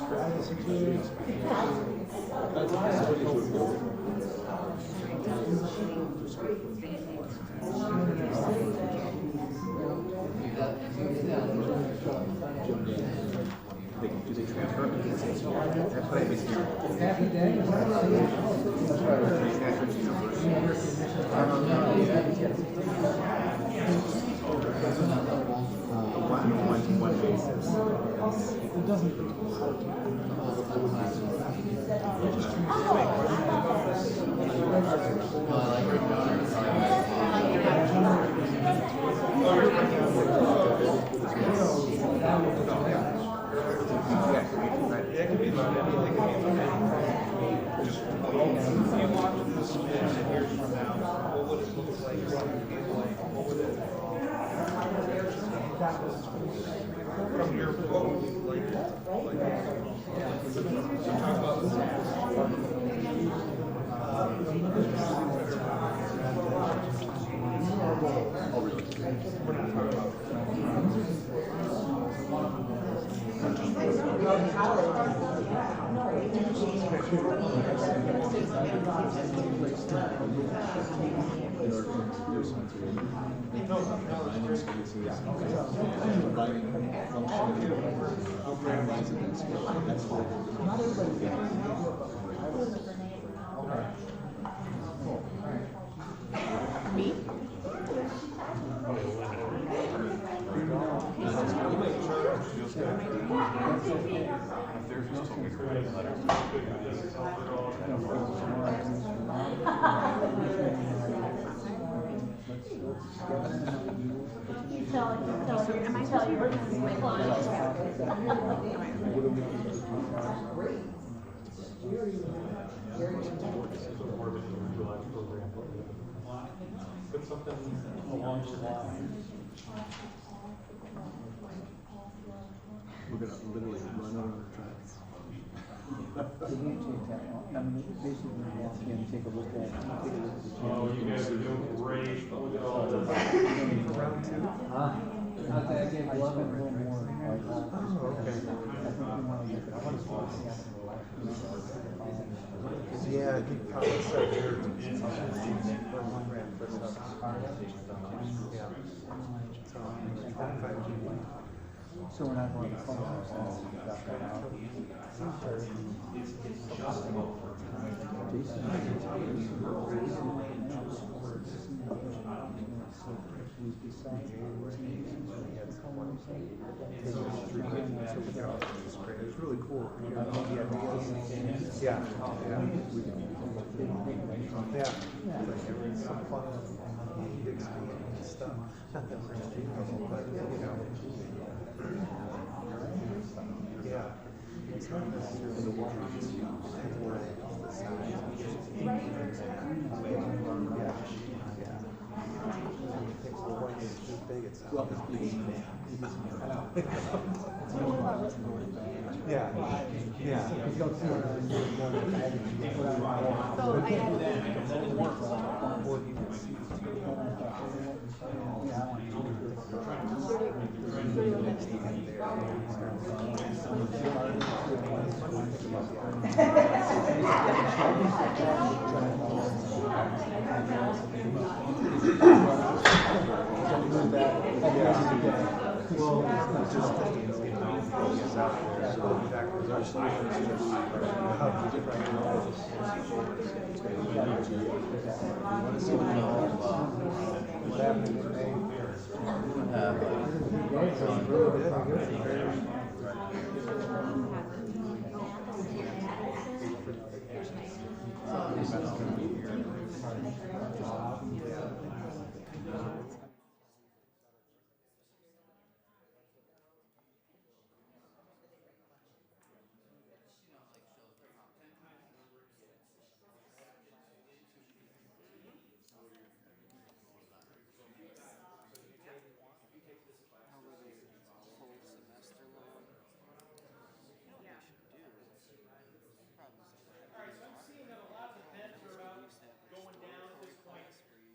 Do they transfer? That's what I've been hearing. Happy day. They transfer to university. One basis. It doesn't. It could be about anything. It could be about anything. Just you watch this and years from now, what would it look like? What would it be like? What would it? From your what would you like? Talk about Am I telling you? Put something along the line. we're gonna literally run on our tracks. Basically, walk in, take a look at the Oh, you guys are doing great. Look at all this. I gave 11 a little more. Okay. Yeah, he probably said there. So we're not going to phone ourselves. It's really cool. Yeah. Yeah. Some fun big stuff. Not that we're gonna do it, but you know. Yeah. It's not necessarily the water is used for the size. Well, it's big. Yeah, yeah.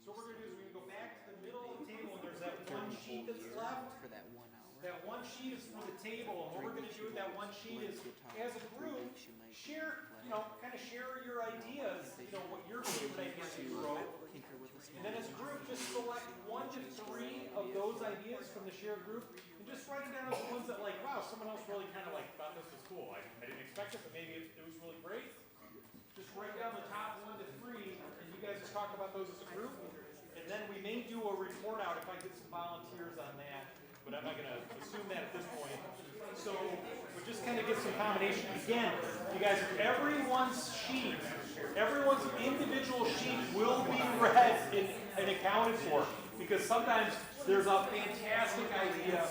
So what we're gonna do is we're gonna go back to the middle of the table and there's that one sheet that's left. For that 1 hour. that one sheet is for the table, and what we're gonna do with that one sheet is, as a group, share, kind of share your ideas, what your favorite ideas you wrote. And then as a group, just select 1 to 3 of those ideas from the shared group, and just write them down as the ones that wow, someone else really kind of thought this was cool. I didn't expect it, but maybe it was really great. Just write down the top 1 to 3, and you guys just talk about those as a group. And then we may do a report out if I get some volunteers on that, but I'm not going to assume that at this point. So we'll just kind of get some combination. Again, you guys, everyone's individual sheet will be read and accounted for, because sometimes there's a fantastic idea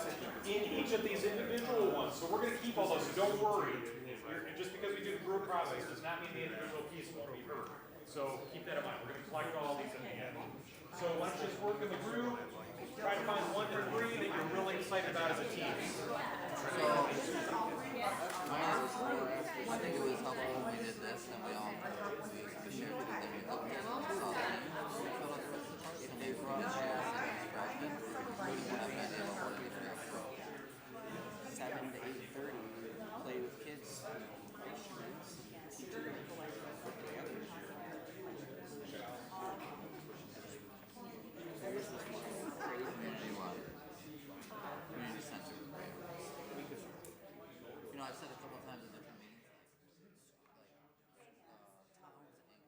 in each of these individual ones. So we're going to keep all those, so don't worry. And just because we do the group process does not mean the individual piece won't be heard. So keep that in mind. We're going to collect all these in the end. So why don't you just work in the group, try to find 1 to 3 that you're really excited about as a team. So, I think it was helpful when we did this, and we all shared it, and then we looked at it and saw that if they brought chairs and freshmen, including what I've been able to get their approach. 7 to 8:30, play with kids, instruments, teachers, work together. Community center. I've said a couple of times in different meetings, towns and acres.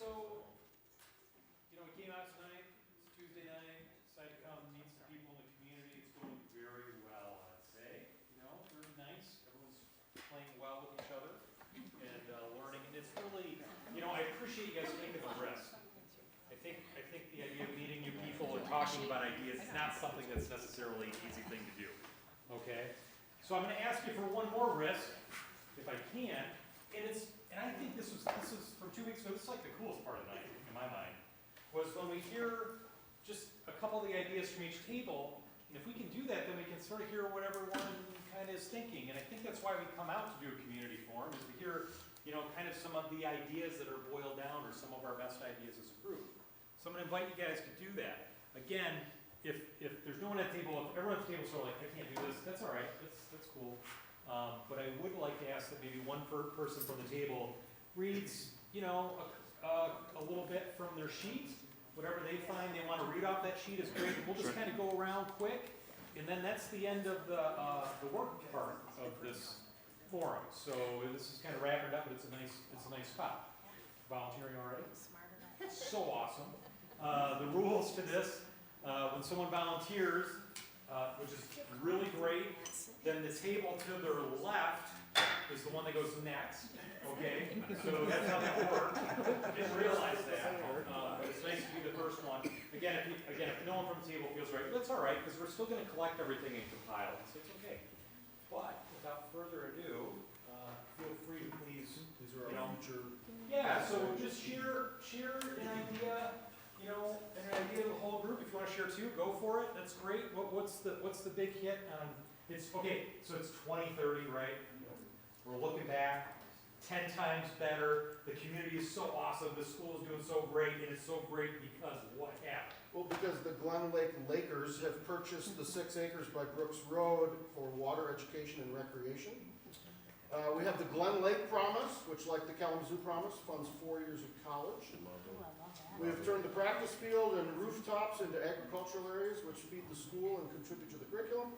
So, you know, we came out tonight, it's Tuesday night, decided to come meet some people in the community. It's going very well, I'd say. You know, very nice. Everyone's playing well with each other and learning. And it's really, you know, I appreciate you guys taking the risk. I think the idea of meeting new people and talking about ideas is not something that's necessarily an easy thing to do. Okay? So I'm going to ask you for one more risk, if I can. And I think this is from 2 weeks ago. This is like the coolest part of the night, in my mind, was when we hear just a couple of the ideas from each table. And if we can do that, then we can sort of hear what everyone kind of is thinking. And I think that's why we come out to do a community forum, is to hear, you know, kind of some of the ideas that are boiled down, or some of our best ideas as a group. So I'm going to invite you guys to do that. Again, if there's no one at the table, if everyone at the table is sort of like, I can't do this, that's all right, that's cool. But I would like to ask that maybe one person from the table reads, you know, a little bit from their sheet. Whatever they find they want to read off that sheet is great. We'll just kind of go around quick, and then that's the end of the work part of this forum. So this is kind of wrapping up, but it's a nice spot. Volunteering already? So awesome. The rules to this, when someone volunteers, which is really great, then the table to their left is the one that goes next, okay? So that's how that works. I didn't realize that, but it's nice to be the first one. Again, if no one from the table feels right, that's all right, because we're still going to collect everything and compile it, so it's okay. But without further ado, feel free to please, you know, yeah, so just share an idea, you know, an idea of the whole group. If you want to share two, go for it. That's great. What's the big hit? It's okay. So it's 2030, right? We're looking back, 10 times better. The community is so awesome. The school is doing so great, and it's so great because what happened? Well, because the Glen Lake Lakers have purchased the 6 acres by Brooks Road for water, education, and recreation. We have the Glen Lake Promise, which, like the Kalamazoo Promise, funds 4 years of college. We have turned the practice field and rooftops into agricultural areas, which feed the school and contribute to the curriculum.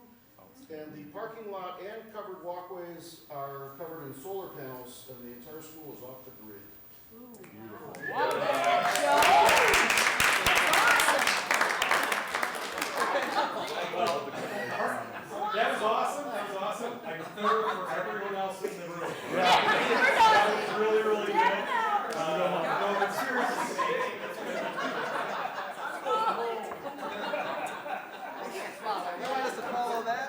And the parking lot and covered walkways are covered in solar panels, and the entire school is off the grid. Beautiful. That was awesome. That was awesome. I prefer for everyone else in the room. That was really, really good. No, but seriously, that's good. You want us to follow that?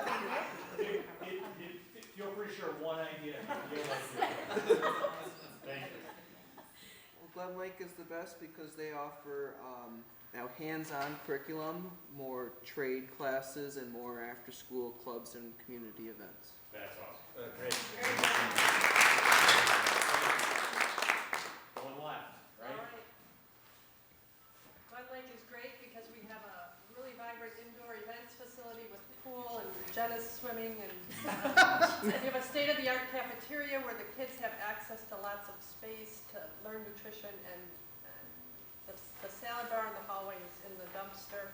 Feel free to share one idea. Thank you. Well, Glen Lake is the best because they offer hands-on curriculum, more trade classes, and more after-school clubs and community events. That's awesome. Great. One left, right? All right. Glen Lake is great because we have a really vibrant indoor events facility with pool and Jenna's swimming, and we have a state-of-the-art cafeteria where the kids have access to lots of space to learn nutrition, and the salad bar in the hallway is in the dumpster.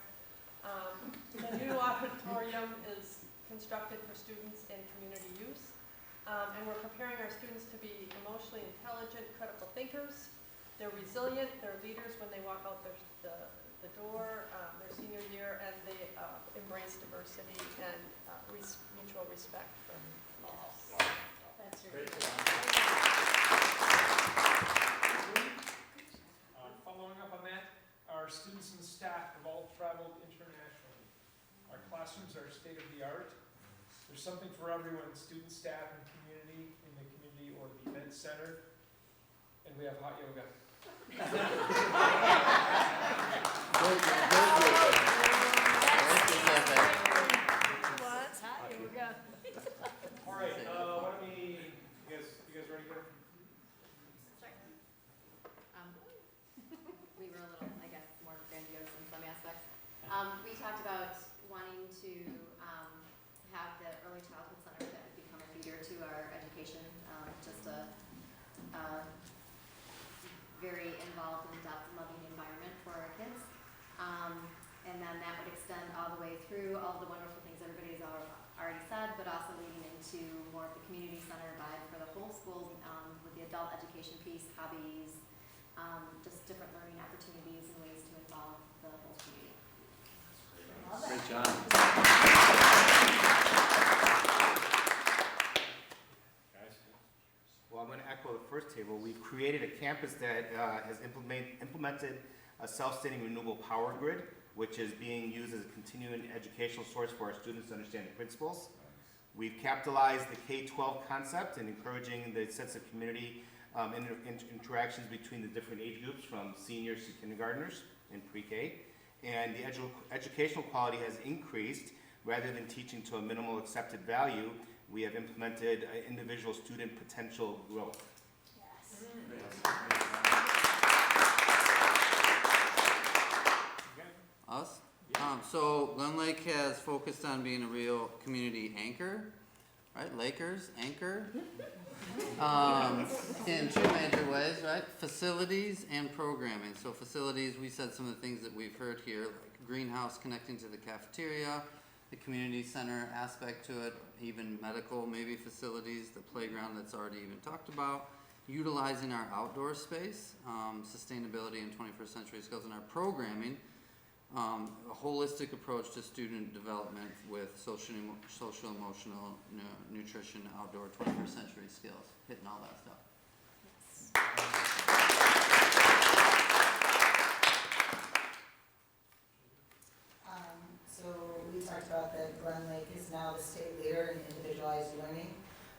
The new auditorium is constructed for students and community use. And we're preparing our students to be emotionally intelligent, critical thinkers. They're resilient, they're leaders when they walk out the door, their senior year, and they embrace diversity and mutual respect for all. That's your Following up on that, our students and staff have all traveled internationally. Our classrooms are state-of-the-art. There's something for everyone, student, staff, and community, in the community or the event center. And we have hot yoga. What's hot yoga? All right, why don't we, you guys ready here? We were a little, I guess, more grandiose in some aspects. We talked about wanting to have the early childhood center that would become a feeder to our education, just a very involved, in-depth, loving environment for our kids. And then that would extend all the way through all the wonderful things everybody's already said, but also leading into more of the community center vibe for the whole school with the adult education piece, hobbies, just different learning opportunities and ways to involve the whole community. Great job. Guys? Well, I'm going to echo the first table. We've created a campus that has implemented a self-sustaining renewable power grid, which is being used as a continuing educational source for our students to understand the principles. We've capitalized the K-12 concept and encouraging the sense of community interactions between the different age groups from seniors to kindergartners in pre-K. And the educational quality has increased. Rather than teaching to a minimal accepted value, we have implemented individual student potential growth. Yes. Us? So Glen Lake has focused on being a real community anchor, right? Lakers, anchor. In two major ways, right? Facilities and programming. So facilities, we said some of the things that we've heard here, like greenhouse connecting to the cafeteria, the community center aspect to it, even medical maybe facilities, the playground that's already even talked about, utilizing our outdoor space, sustainability and 21st century skills in our programming, a holistic approach to student development with social, emotional, nutrition, outdoor 21st century skills, hitting all that stuff. So we talked about that Glen Lake is now the state leader in individualized learning,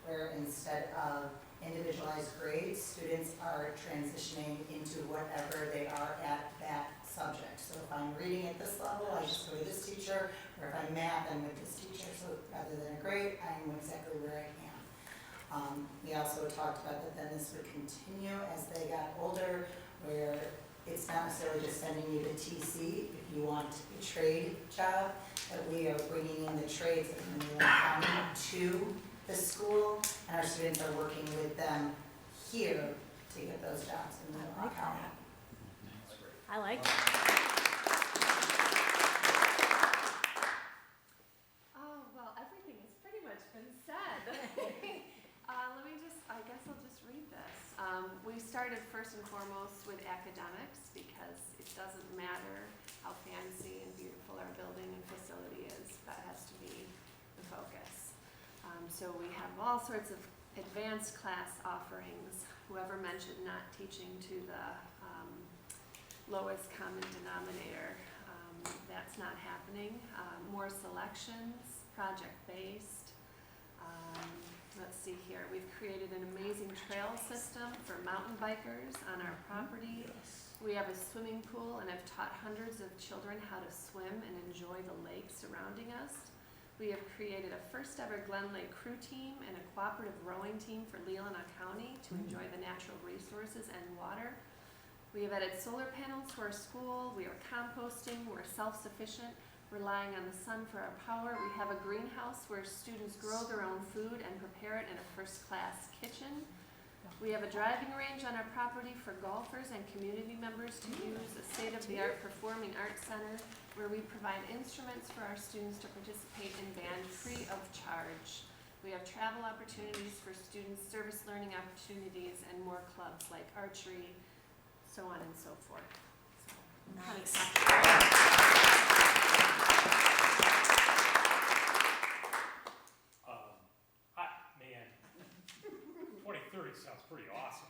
where instead of individualized grades, students are transitioning into whatever they are at that subject. So if I'm reading at this level, I just go to this teacher, or if I'm math, I'm with this teacher. So rather than a grade, I'm exactly where I am. We also talked about that then this would continue as they got older, where it's not necessarily just sending you to TC if you want a trade job, that we are bringing in the trades of Manila County to the school, and our students are working with them here to get those jobs in Manila County. I like that. Oh, well, everything has pretty much been said. I guess I'll just read this. We started first and foremost with academics because it doesn't matter how fancy and beautiful our building and facility is, that has to be the focus. So we have all sorts of advanced class offerings. Whoever mentioned not teaching to the lowest common denominator, that's not happening. More selections, project-based. Let's see here, we've created an amazing trail system for mountain bikers on our property. We have a swimming pool and have taught hundreds of children how to swim and enjoy the lake surrounding us. We have created a first ever Glen Lake crew team and a cooperative rowing team for Leelanau County to enjoy the natural resources and water. We have added solar panels to our school. We are composting. We're self-sufficient, relying on the sun for our power. We have a greenhouse where students grow their own food and prepare it in a first-class kitchen. We have a driving range on our property for golfers and community members to use, a state-of-the-art performing arts center where we provide instruments for our students to participate in band free of charge. We have travel opportunities for students, service learning opportunities, and more clubs like archery, so on and so forth. Nice. Man, 2030 sounds pretty awesome.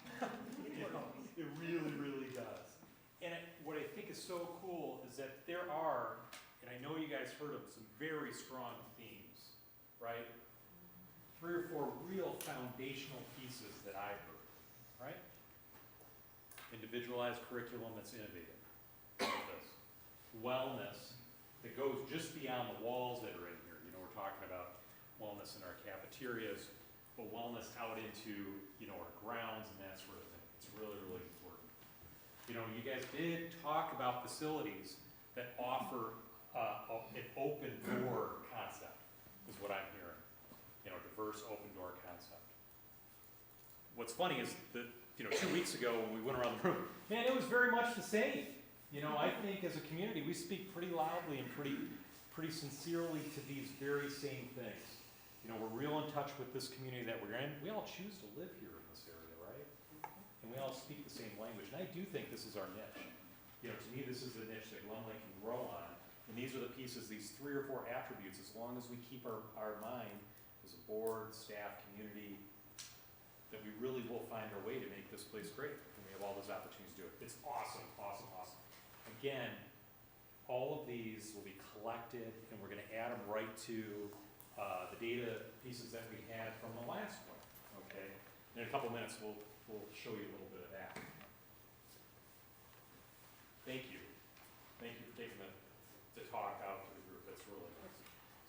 You know, it really, really does. And what I think is so cool is that there are, and I know you guys heard of some very strong themes, right? 3 or 4 real foundational pieces that I've heard, right? Individualized curriculum that's innovative, like this. Wellness that goes just beyond the walls that are in here. You know, we're talking about wellness in our cafeterias, but wellness out into, you know, our grounds and that sort of thing. It's really, really important. You know, you guys did talk about facilities that offer an open door concept, is what I'm hearing. You know, diverse open door concept. What's funny is that, you know, 2 weeks ago when we went around the room, man, it was very much the same. You know, I think as a community, we speak pretty loudly and pretty sincerely to these very same things. You know, we're real in touch with this community that we're in. We all choose to live here in this area, right? and we all speak the same language. And I do think this is our niche. You know, to me, this is the niche that Glen Lake can grow on. And these are the pieces, these 3 or 4 attributes, as long as we keep our mind as a board, staff, community, that we really will find our way to make this place great. And we have all those opportunities to do it. It's awesome, awesome, awesome. Again, all of these will be collected, and we're gonna add them right to the data pieces that we had from the last one, okay? In a couple minutes, we'll show you a little bit of that. Thank you. Thank you for taking the talk out to the group. That's really nice.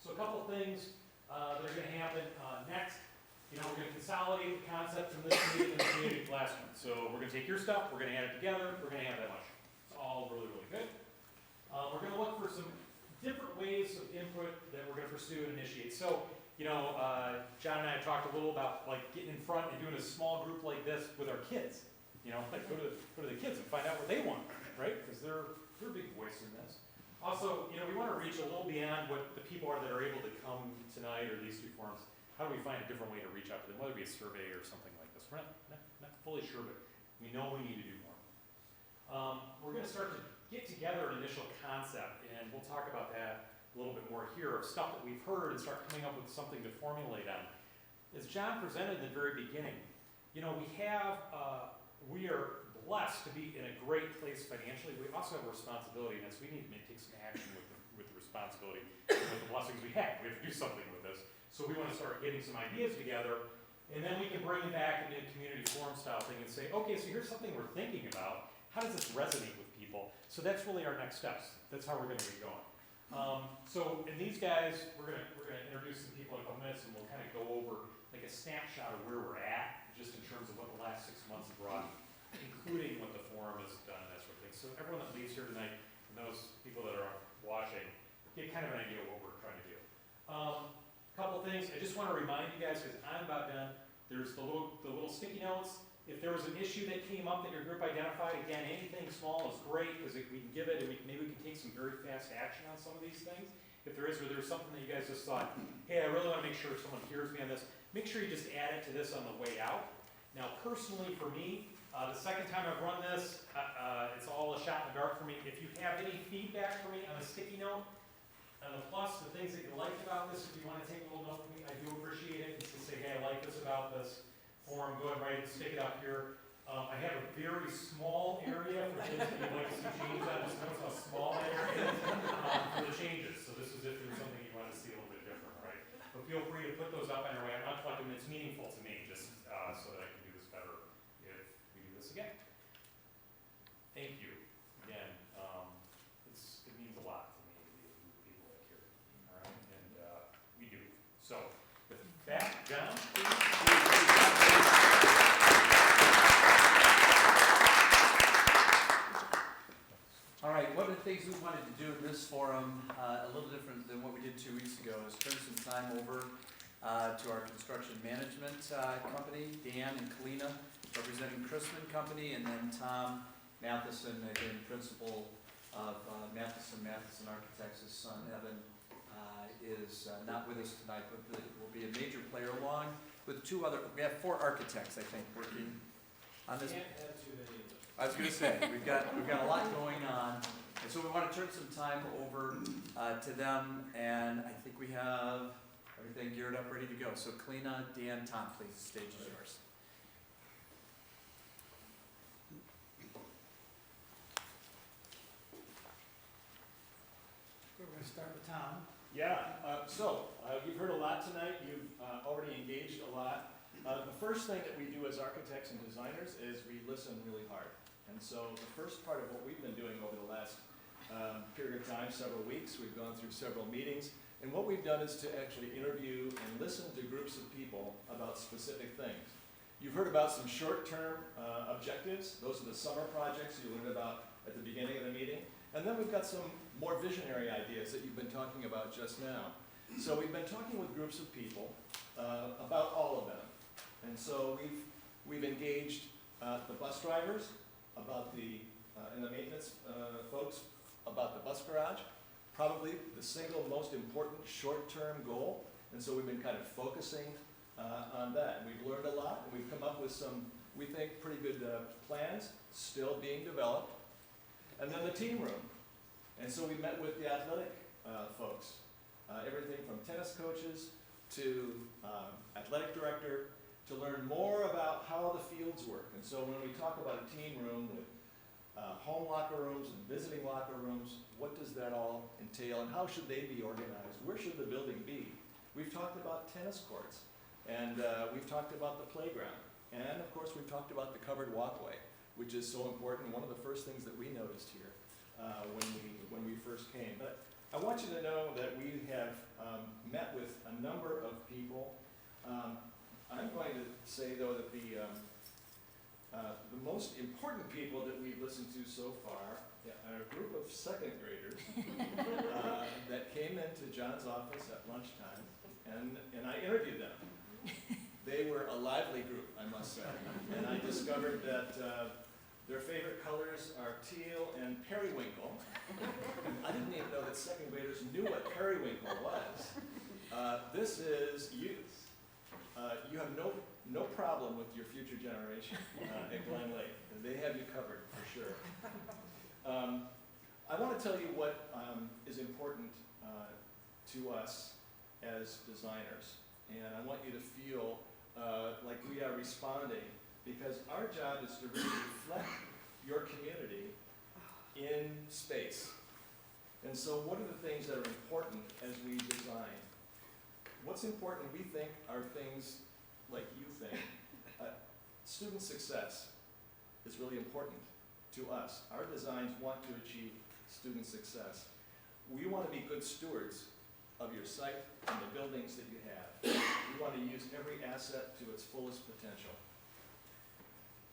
So a couple things that are gonna happen next. You know, we're gonna consolidate the concepts from this meeting and the community last one. So we're gonna take your stuff, we're gonna add it together, we're gonna have that much. It's all really, really good. We're gonna look for some different ways of input that we're gonna pursue and initiate. So, you know, John and I talked a little about like getting in front and doing a small group like this with our kids. You know, like go to the kids and find out what they want, right? Because they're a big voice in this. Also, you know, we want to reach a little beyond what the people are that are able to come tonight or these 2 forums. How do we find a different way to reach out to them, whether it be a survey or something like this? We're not fully sure, but we know we need to do more. We're going to start to get together an initial concept, and we'll talk about that a little bit more here, of stuff that we've heard, and start coming up with something to formulate on. As John presented in the very beginning, you know, we are blessed to be in a great place financially. We also have a responsibility, and we need to take some action with the responsibility, with the blessings we have. We have to do something with this. So we want to start getting some ideas together, and then we can bring it back into a community forum style thing and say, okay, so here's something we're thinking about. How does this resonate with people? So that's really our next steps. That's how we're going to get going. And these guys, we're gonna introduce some people in a couple minutes, and we'll kind of go over like a snapshot of where we're at, just in terms of what the last 6 months have brought, including what the forum has done and that sort of thing. So everyone that leaves here tonight, and those people that are watching, get kind of an idea of what we're trying to do. Couple things, I just want to remind you guys, because I'm about done, there's the little sticky notes. If there was an issue that came up that your group identified, again, anything small is great, because we can give it, and maybe we can take some very fast action on some of these things. If there is, or there's something that you guys just thought, hey, I really want to make sure someone hears me on this, make sure you just add it to this on the way out. Now, personally, for me, the second time I've run this, it's all a shot in the dark for me. If you have any feedback for me on a sticky note, on the plus, the things that you liked about this, if you want to take a little note for me, I do appreciate it. And to say, hey, I like this about this forum, go ahead and write it, stick it up here. I have a very small area for things that you'd like to see changes on. Just notice how small that area is for the changes. So this is if there's something you want to see a little bit different, right? But feel free to put those up on your way. I'm not collecting them. It's meaningful to me, just so that I can do this better if we do this again. Thank you. Again, it means a lot to me to be with people like here. All right? And we do. So with that, John, please. All right, one of the things we wanted to do in this forum, a little different than what we did 2 weeks ago, is turn some time over to our construction management company, Dan and Kalina, representing Chrisman Company, and then Tom Matheson, again, principal of Matheson Architects. His son, Evan, is not with us tonight, but will be a major player along with we have 4 architects, I think, working on this. Can't have too many of them. I was going to say, we've got a lot going on, and so we want to turn some time over to them, and I think we have everything geared up, ready to go. So Kalina, Dan, Tom, please, the stage is yours. We're going to start with Tom. Yeah, you've heard a lot tonight. You've already engaged a lot. The first thing that we do as architects and designers is we listen really hard. And so the first part of what we've been doing over the last period of time, several weeks, we've gone through several meetings, and what we've done is to actually interview and listen to groups of people about specific things. You've heard about some short-term objectives. Those are the summer projects you learned about at the beginning of the meeting. And then we've got some more visionary ideas that you've been talking about just now. So we've been talking with groups of people about all of them. And so we've engaged the bus drivers, about and the maintenance folks, about the bus garage, probably the single most important short-term goal. And so we've been kind of focusing on that. And we've learned a lot, and we've come up with some we think pretty good plans, still being developed. And then the team room. And so we met with the athletic folks, everything from tennis coaches to athletic director, to learn more about how the fields work. And so when we talk about a team room with home locker rooms and visiting locker rooms, what does that all entail and how should they be organized? Where should the building be? We've talked about tennis courts, and we've talked about the playground. And of course we've talked about the covered walkway, which is so important. One of the first things that we noticed here when we first came. But I want you to know that we have met with a number of people. I'm going to say though that the most important people that we've listened to so far are a group of second graders that came into John's office at lunchtime, and I interviewed them. They were a lively group, I must say, and I discovered that their favorite colors are teal and periwinkle. I didn't even know that second graders knew what periwinkle was. This is youth. You have no problem with your future generation at Glen Lake. They have you covered for sure. I want to tell you what is important to us as designers, and I want you to feel like we are responding, because our job is to really reflect your community in space. And so what are the things that are important as we design? What's important, we think, are things like you think. Student success is really important to us. Our designs want to achieve student success. We want to be good stewards of your site and the buildings that you have. We want to use every asset to its fullest potential.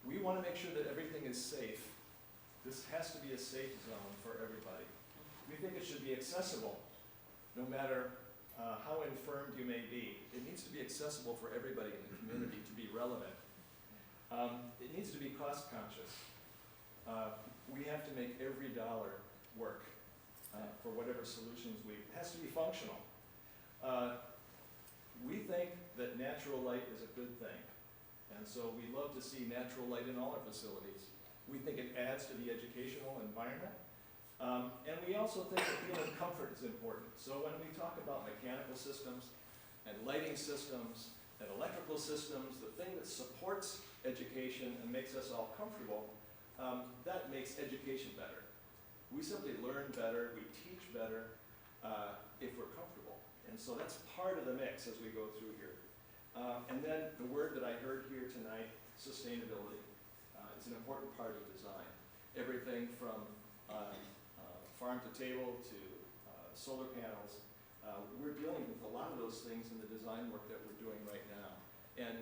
We want to make sure that everything is safe. This has to be a safe zone for everybody. We think it should be accessible, no matter how infirmed you may be. It needs to be accessible for everybody in the community to be relevant. It needs to be cost conscious. We have to make every dollar work for whatever solutions it has to be functional. We think that natural light is a good thing. And so we love to see natural light in all our facilities. We think it adds to the educational environment. And we also think that feeling comfort is important. So when we talk about mechanical systems and lighting systems and electrical systems, the thing that supports education and makes us all comfortable, that makes education better. We simply learn better, we teach better if we're comfortable. And so that's part of the mix as we go through here. And then the word that I heard here tonight, sustainability, is an important part of design. Everything from farm to table to solar panels. We're dealing with a lot of those things in the design work that we're doing right now. And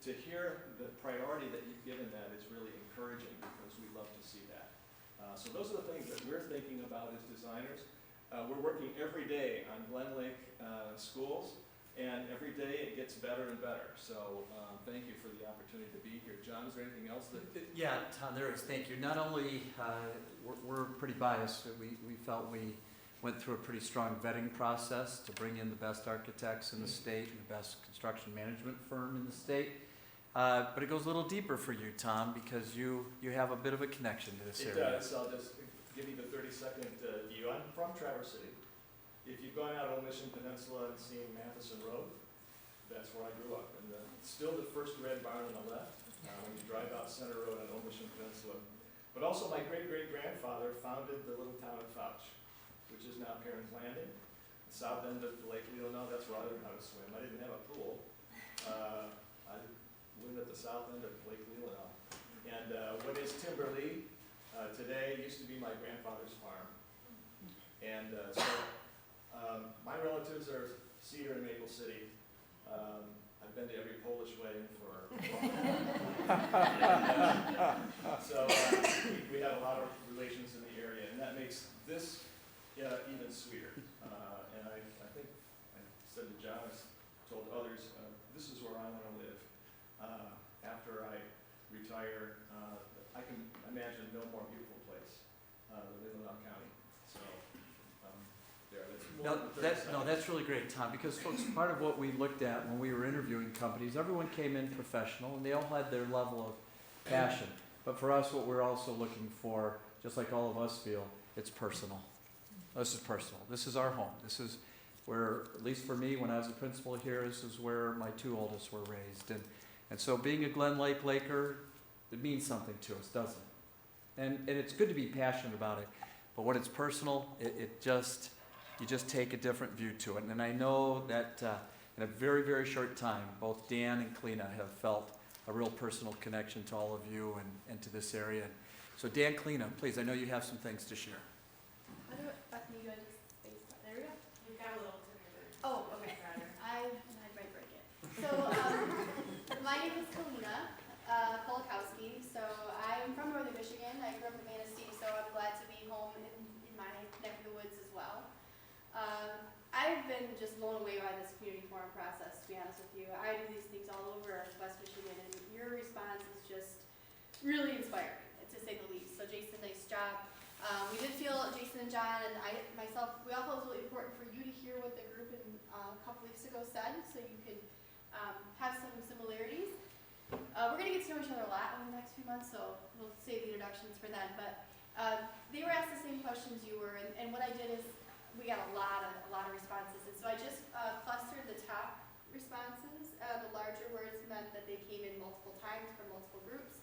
to hear the priority that you've given that is really encouraging, because we love to see that. So those are the things that we're thinking about as designers. We're working every day on Glen Lake schools, and every day it gets better and better. So thank you for the opportunity to be here. John, is there anything else that... Yeah, Tom, there is. Thank you. Not only, we're pretty biased. We felt we went through a pretty strong vetting process to bring in the best architects in the state and the best construction management firm in the state. But it goes a little deeper for you, Tom, because you have a bit of a connection to this area. It does. I'll just give you the 30-second view. I'm from Traverse City. If you've gone out on Mission Peninsula and seen Matheson Road, that's where I grew up. And still the first red barn on the left when you drive out Center Road on Old Mission Peninsula. But also my great-great-grandfather founded the little town of Fouch, which is now Perrins Landing. The south end of Lake Leelanau, that's where I learned how to swim. I didn't have a pool. I lived at the south end of Lake Leelanau. And what is Timberlea today used to be my grandfather's farm. And so my relatives are Cedar and Maple City. I've been to every Polish wedding for a long time. So we have a lot of relations in the area, and that makes this even sweeter. And I think I said to John, I told others, this is where I want to live. After I retire, I can imagine no more beautiful place than Leelanau County. So there, that's No, that's really great, Tom, because folks, part of what we looked at when we were interviewing companies, everyone came in professional and they all had their level of passion. But for us, what we're also looking for, just like all of us feel, it's personal. This is personal. This is our home. This is where, at least for me, when I was a principal here, this is where my two oldest were raised. And so being a Glen Lake Laker, it means something to us, doesn't it? And it's good to be passionate about it. But when it's personal, you just take a different view to it. And I know that in a very, very short time, both Dan and Kalina have felt a real personal connection to all of you and to this area. So Dan, Kalina, please, I know you have some things to share. I'll do it. Bethany, you want to just space that? There we go. We've got a little together. Oh, okay. I might break it. So, my name is Kalina Polakowski. So, I'm from Northern Michigan. I grew up in Manistee, so I'm glad to be home in my neck of the woods as well. I've been just blown away by this community forum process, to be honest with you. I do these things all over West Michigan, and your response is just really inspiring, to say the least. So, Jason, nice job. We did feel, Jason and John and I, myself, we all felt it was really important for you to hear what the group a couple weeks ago said, so you could have some similarities. We're going to get to know each other a lot over the next few months, so we'll save the introductions for then. But they were asked the same questions you were, and what I did is we got a lot of responses, and so I just clustered the top responses. The larger words meant that they came in multiple times from multiple groups.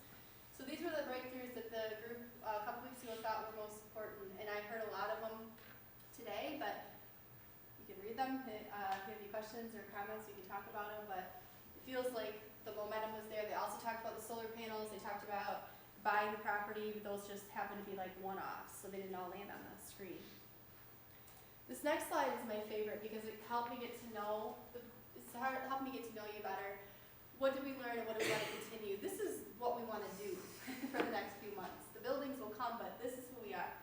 So these were the breakthroughs that the group a couple weeks ago thought were most important, and I heard a lot of them today, but you can read them. If you have any questions or comments, we can talk about them, but it feels like the momentum was there. They also talked about the solar panels. They talked about buying the property, but those just happened to be like one-offs, so they didn't all land on the screen. This next slide is my favorite because it helped me get to know helped me get to know you better. What did we learn and what do we want to continue? This is what we want to do for the next few months. The buildings will come, but this is who we are.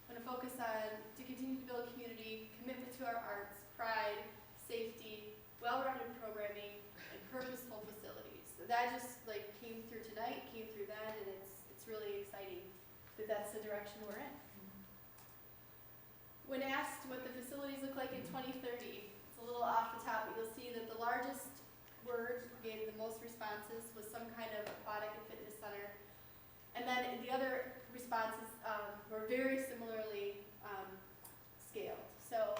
I'm going to focus on to continue to build community, commitment to our arts, pride, safety, well-rounded programming, and purposeful facilities. So that just like came through tonight, came through then, and it's really exciting that that's the direction we're in. When asked what the facilities look like in 2030, it's a little off the top, but you'll see that the largest word gave the most responses was some kind of aquatic and fitness center. And then the other responses were very similarly scaled. So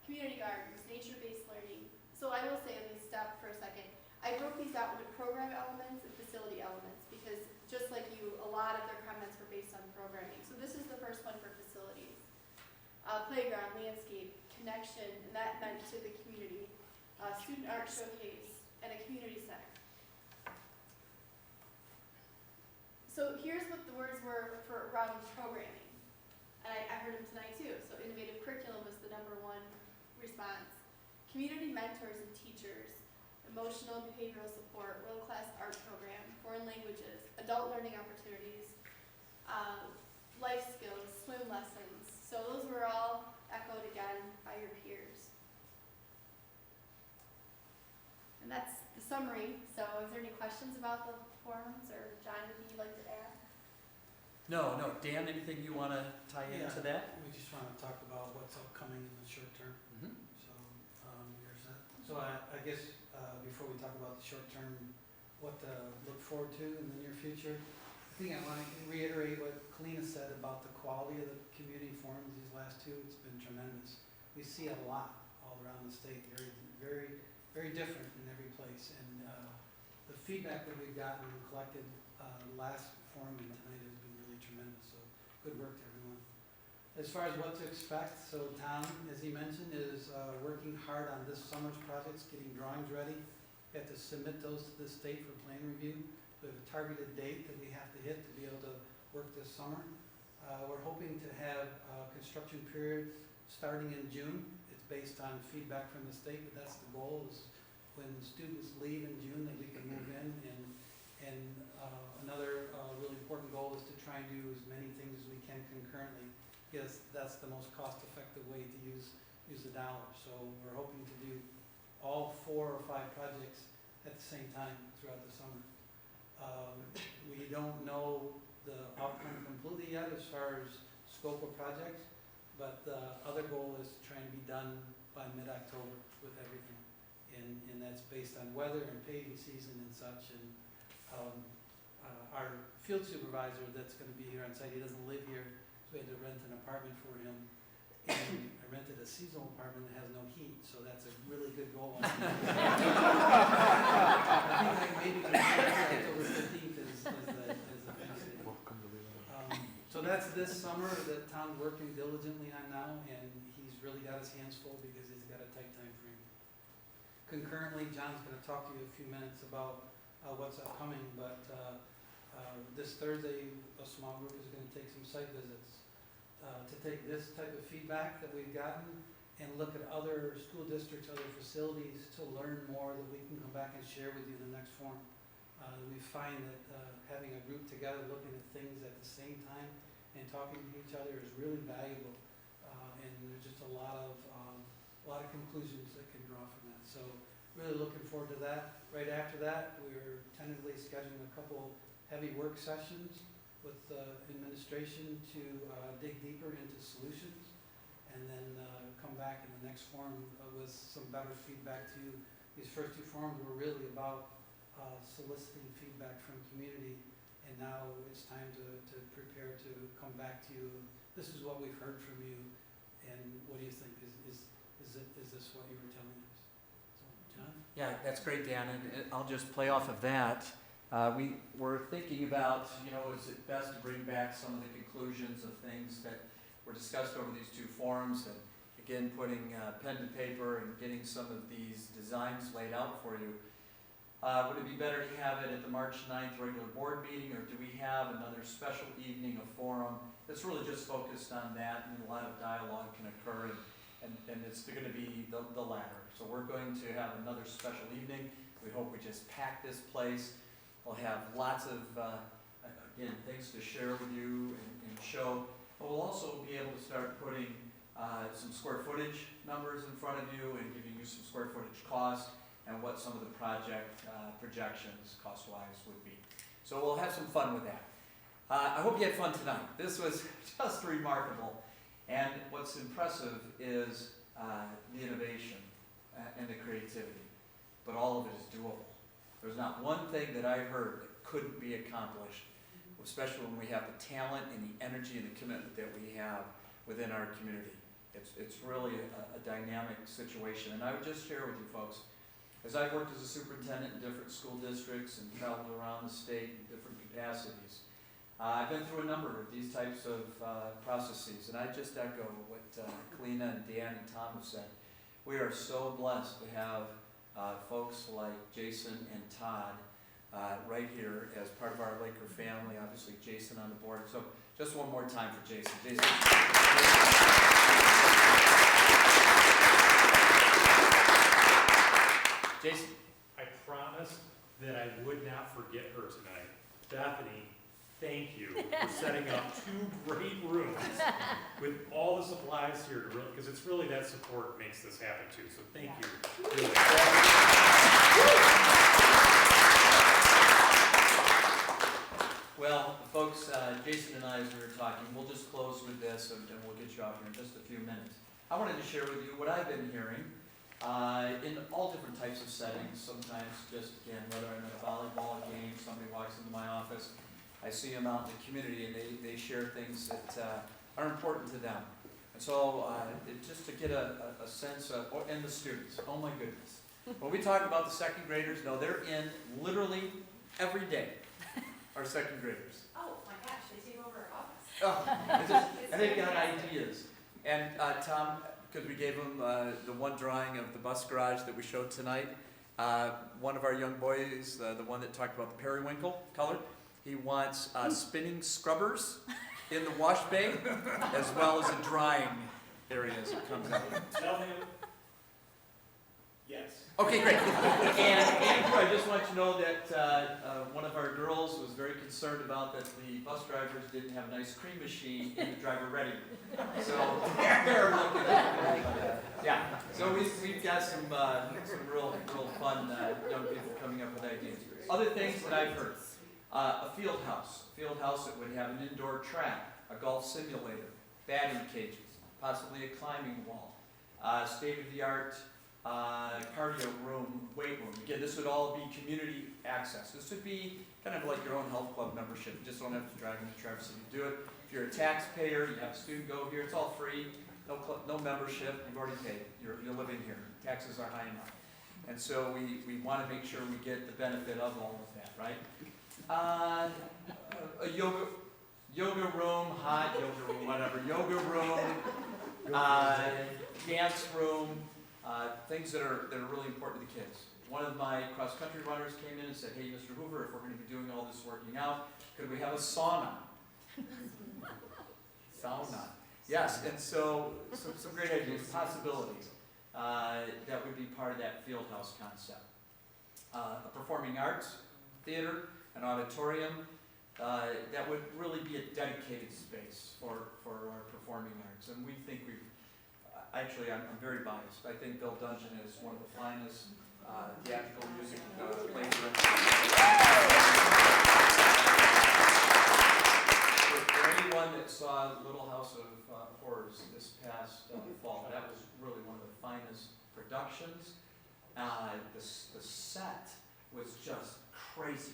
community gardens, nature-based learning. So I will say, let me stop for a second. I broke these out into program elements and facility elements because just like you, a lot of their comments were based on programming. So this is the first one for facilities. Playground, landscape, connection, and that meant to the community. Student art showcase, and a community center. So here's what the words were for around programming. And I heard them tonight too. So innovative curriculum was the #1 response. Community mentors and teachers, emotional and behavioral support, world-class art program, foreign languages, adult learning opportunities, life skills, swim lessons. So those were all echoed again by your peers. And that's the summary. So is there any questions about the forums, or John, anything you'd like to add? No. Dan, anything you want to tie into that? We just want to talk about what's upcoming in the short term. Mm-hmm. So, here's that. So I guess before we talk about the short term, what to look forward to in the near future, I think I want to reiterate what Kalina said about the quality of the community forums these last two. It's been tremendous. We see a lot all around the state, very different in every place. And the feedback that we've gotten and collected last forum and tonight has been really tremendous. So good work to everyone. As far as what to expect, so Tom, as he mentioned, is working hard on this summer's projects, getting drawings ready. We have to submit those to the state for plan review. We have a targeted date that we have to hit to be able to work this summer. We're hoping to have a construction period starting in June. It's based on feedback from the state, but that's the goal, is when students leave in June that we can move in. And another really important goal is to try and do as many things as we can concurrently, because that's the most cost-effective way to use the dollar. So we're hoping to do all 4 or 5 projects at the same time throughout the summer. We don't know the outcome completely yet as far as scope of projects, but the other goal is to try and be done by mid-October with everything. And that's based on weather and paving season and such. And our field supervisor that's going to be here on site, he doesn't live here, so we had to rent an apartment for him. And I rented a seasonal apartment that has no heat, so that's a really good goal. I think like maybe October 15th is the finish date. So that's this summer that Tom's working diligently on now, and he's really got his hands full because he's got a tight time frame. Concurrently, John's going to talk to you a few minutes about what's upcoming, but this Thursday, a small group is going to take some site visits to take this type of feedback that we've gotten and look at other school districts, other facilities to learn more that we can come back and share with you in the next forum. We find that having a group together looking at things at the same time and talking to each other is really valuable, and there's just a lot of conclusions that can draw from that. So really looking forward to that. Right after that, we're tentatively scheduling a couple heavy work sessions with administration to dig deeper into solutions, and then come back in the next forum with some better feedback to you. These first two forums were really about soliciting feedback from community, and now it's time to prepare to come back to you. This is what we've heard from you, and what do you think? Is this what you were telling us? So, John? Yeah, that's great, Dan, and I'll just play off of that. We were thinking about, is it best to bring back some of the conclusions of things that were discussed over these two forums, and again, putting pen to paper and getting some of these designs laid out for you. Would it be better to have it at the March 9th regular board meeting, or do we have another special evening of forum that's really just focused on that, and a lot of dialogue can occur, and it's going to be the latter. So we're going to have another special evening. We hope we just pack this place. We'll have lots of, again, things to share with you and show. But we'll also be able to start putting some square footage numbers in front of you and giving you some square footage cost and what some of the project projections cost-wise would be. So we'll have some fun with that. I hope you had fun tonight. This was just remarkable. And what's impressive is the innovation and the creativity. But all of it is doable. There's not one thing that I heard that couldn't be accomplished, especially when we have the talent and the energy and the commitment that we have within our community. It's really a dynamic situation. And I would just share with you folks, as I've worked as a superintendent in different school districts and traveled around the state in different capacities, I've been through a number of these types of processes, and I just echo what Kalina and Dan and Tom have said. We are so blessed to have folks like Jason and Todd right here as part of our Laker family. Obviously, Jason on the board. So just one more time for Jason. Jason. I promised that I would not forget her tonight. Bethany, thank you for setting up two great rooms with all the supplies here, because it's really that support makes this happen too. So thank you. Really. Well, folks, Jason and I, as we were talking, we'll just close with this, and we'll get you out here in just a few minutes. I wanted to share with you what I've been hearing in all different types of settings. Sometimes just, again, whether I'm at a volleyball game, somebody walks into my office, I see them out in the community, and they share things that are important to them. And so just to get a sense of, and the students, oh my goodness. When we talk about the second graders, no, they're in literally every day, our second graders. Oh my gosh, they take over our office. Oh, and they've got ideas. And Tom, because we gave them the one drawing of the bus garage that we showed tonight, one of our young boys, the one that talked about the periwinkle color, he wants spinning scrubbers in the wash bay, as well as a drying area as it comes out. Tell him yes. Okay, great. And Andrew, I just want you to know that one of our girls was very concerned about that the bus drivers didn't have an ice cream machine in the driver ready room. So they're looking at yeah. So we've got some real fun young people coming up with ideas. Other things that I've heard. A field house that would have an indoor track, a golf simulator, batting cages, possibly a climbing wall. state-of-the-art cardio room, weight room. Again, this would all be community access. This would be kind of like your own health club membership. You just don't have to drive into Traverse City to do it. If you're a taxpayer, you have a student go here, it's all free. No membership, you've already paid. You're living here. Taxes are high enough. And so we want to make sure we get the benefit of all of that, right? A yoga room, hot yoga room, whatever, yoga room, dance room, things that are really important to the kids. One of my cross-country runners came in and said, hey, Mr. Hoover, if we're going to be doing all this working out, could we have a sauna? Sauna. Yes, and so some great ideas, possibilities. That would be part of that field house concept. A performing arts theater, an auditorium, that would really be a dedicated space for our performing arts. And we think actually I'm very biased. I think Bill Dungeon is one of the finest theatrical music players. For anyone that saw Little House of Horrors this past fall, that was really one of the finest productions. The set was just crazy.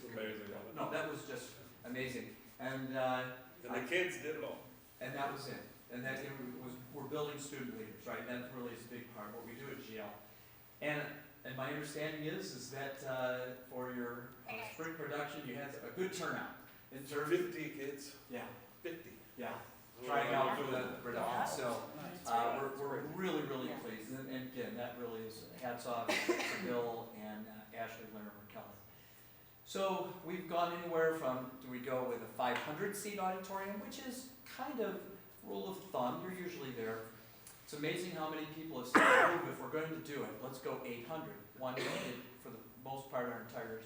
No, that was just amazing. And the kids did it all. And that was it. And that we're building student leaders, right? That really is a big part of what we do at GL. And my understanding is that for your spring production, you had a good turnout. In terms 50 kids? Yeah. 50. Yeah. Trying out for the production. So we're really, really pleased. And again, that really is hats off to Bill and Ashley Lerner-Keller. So we've gone anywhere from, do we go with a 500-seat auditorium, which is kind of rule of thumb, you're usually there. It's amazing how many people have said, oh, if we're going to do it, let's go 800. One, for the most part, our entire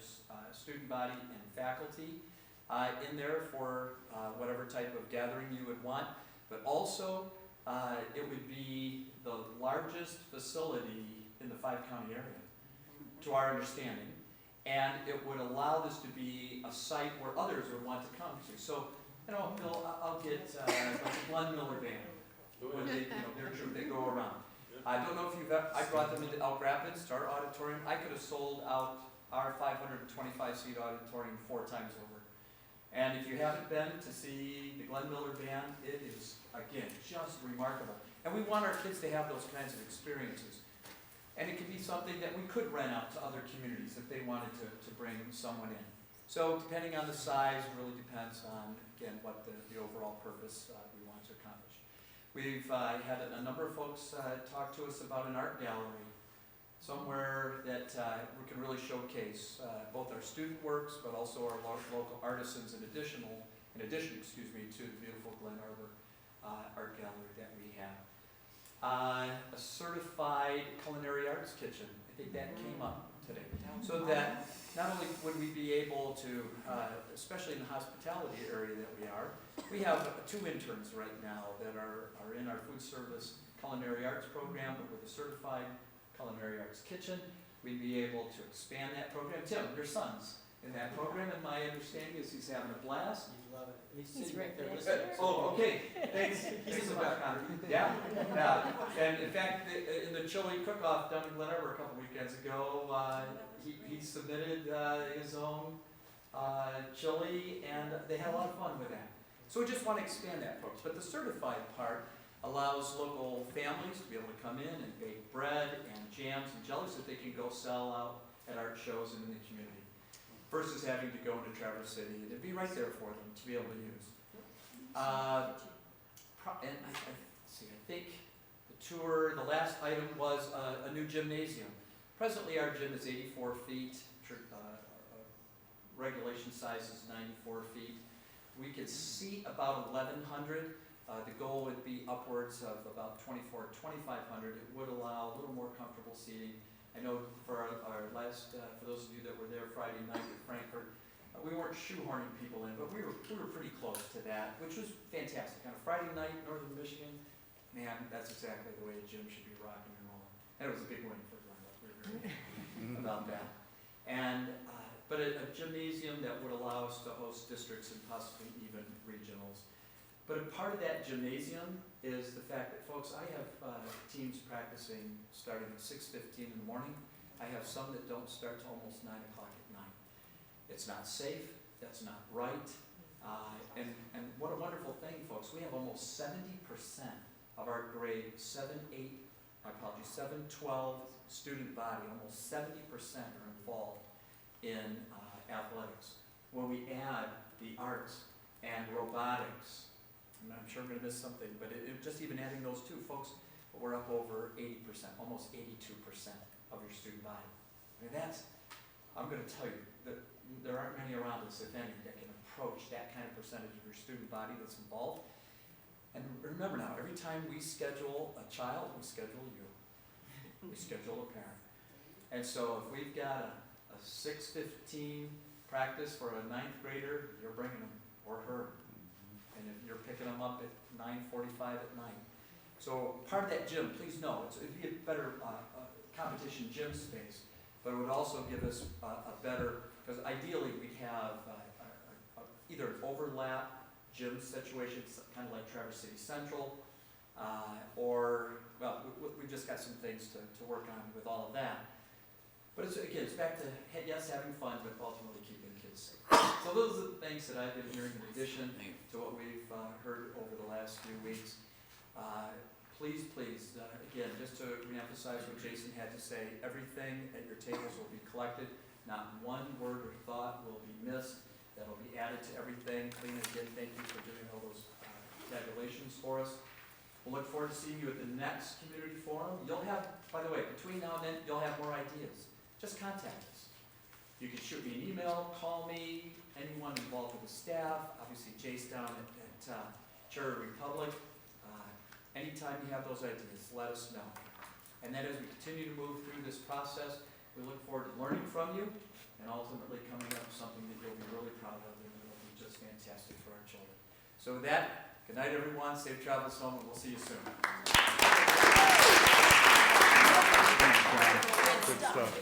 student body and faculty in there for whatever type of gathering you would want. But also, it would be the largest facility in the 5-county area, to our understanding. And it would allow this to be a site where others would want to come to. So, Bill, I'll get like the Glenn Miller Band. When they, their troupe, they go around. I don't know if you've ever, I brought them into Elk Rapids to our auditorium. I could have sold out our 525-seat auditorium 4 times over. And if you haven't been to see the Glenn Miller Band, it is, again, just remarkable. And we want our kids to have those kinds of experiences. And it could be something that we could rent out to other communities if they wanted to bring someone in. So depending on the size, really depends on, again, what the overall purpose we want to accomplish. We've had a number of folks talk to us about an art gallery, somewhere that we can really showcase both our student works, but also our local artisans in addition, to the beautiful Glen Arbor art gallery that we have. A certified culinary arts kitchen. I think that came up today. So that not only would we be able to, especially in the hospitality area that we have 2 interns right now that are in our food service culinary arts program, but with a certified culinary arts kitchen. We'd be able to expand that program. Tim, your son's in that program, and my understanding is he's having a blast. Love it. He's right there listening. Oh, okay. Thanks. He's in the background. Yeah? Yeah. And in fact, in the chili cook-off down in Glen Arbor a couple weekends ago, he submitted his own chili, and they had a lot of fun with that. So we just want to expand that, folks. But the certified part allows local families to be able to come in and bake bread and jams and jellies that they can go sell out at art shows and in the community, versus having to go into Traverse City, and it'd be right there for them to be able to use. And I think the tour, the last item was a new gymnasium. Presently our gym is 84 feet, regulation size is 94 feet. We could seat about 1,100. The goal would be upwards of about 2,500. It would allow a little more comfortable seating. I know for our last, for those of you that were there Friday night in Frankfurt, we weren't shoehorning people in, but we were pretty close to that, which was fantastic. On a Friday night, Northern Michigan, man, that's exactly the way a gym should be rocking and rolling. And it was a big win for Glenville. We were very happy about that. And but a gymnasium that would allow us to host districts and possibly even regionals. But a part of that gymnasium is the fact that, folks, I have teams practicing starting at 6:15 in the morning. I have some that don't start till almost 9 o'clock at night. It's not safe, that's not right, and what a wonderful thing, folks. We have almost 70% of our grade 7-12 student body, almost 70% are involved in athletics. When we add the arts and robotics, and I'm sure I'm going to miss something, but just even adding those two, folks, we're up over 80%, almost 82% of your student body. I mean, I'm going to tell you, that there aren't many around us, if any, that can approach that kind of percentage of your student body that's involved. And remember now, every time we schedule a child, we schedule you. We schedule a parent. And so if we've got a 6:15 practice for a 9th grader, you're bringing him or her. And if you're picking them up at 9:45 at night. So part of that gym, please know, it'd be a better competition gym space, but it would also give us a better, because ideally we have either an overlap gym situation, kind of like Traverse City Central, or, well, we've just got some things to work on with all of that. But again, it's back to, yes, having fun, but ultimately keeping kids safe. So those are the things that I've been hearing in addition to what we've heard over the last few weeks. Please, again, just to reemphasize what Jason had to say, everything at your tables will be collected. Not one word or thought will be missed. That'll be added to everything. Clean, again, thank you for doing all those tabulations for us. We'll look forward to seeing you at the next community forum. You'll have, by the way, between now and then, you'll have more ideas. Just contact us. You can shoot me an email, call me, anyone involved with the staff, obviously Jace down at Charter Republic. Anytime you have those ideas, let us know. And then as we continue to move through this process, we look forward to learning from you and ultimately coming up with something that you'll be really proud of and will be just fantastic for our children. So with that, good night everyone, safe travels home, and we'll see you soon. Good stuff.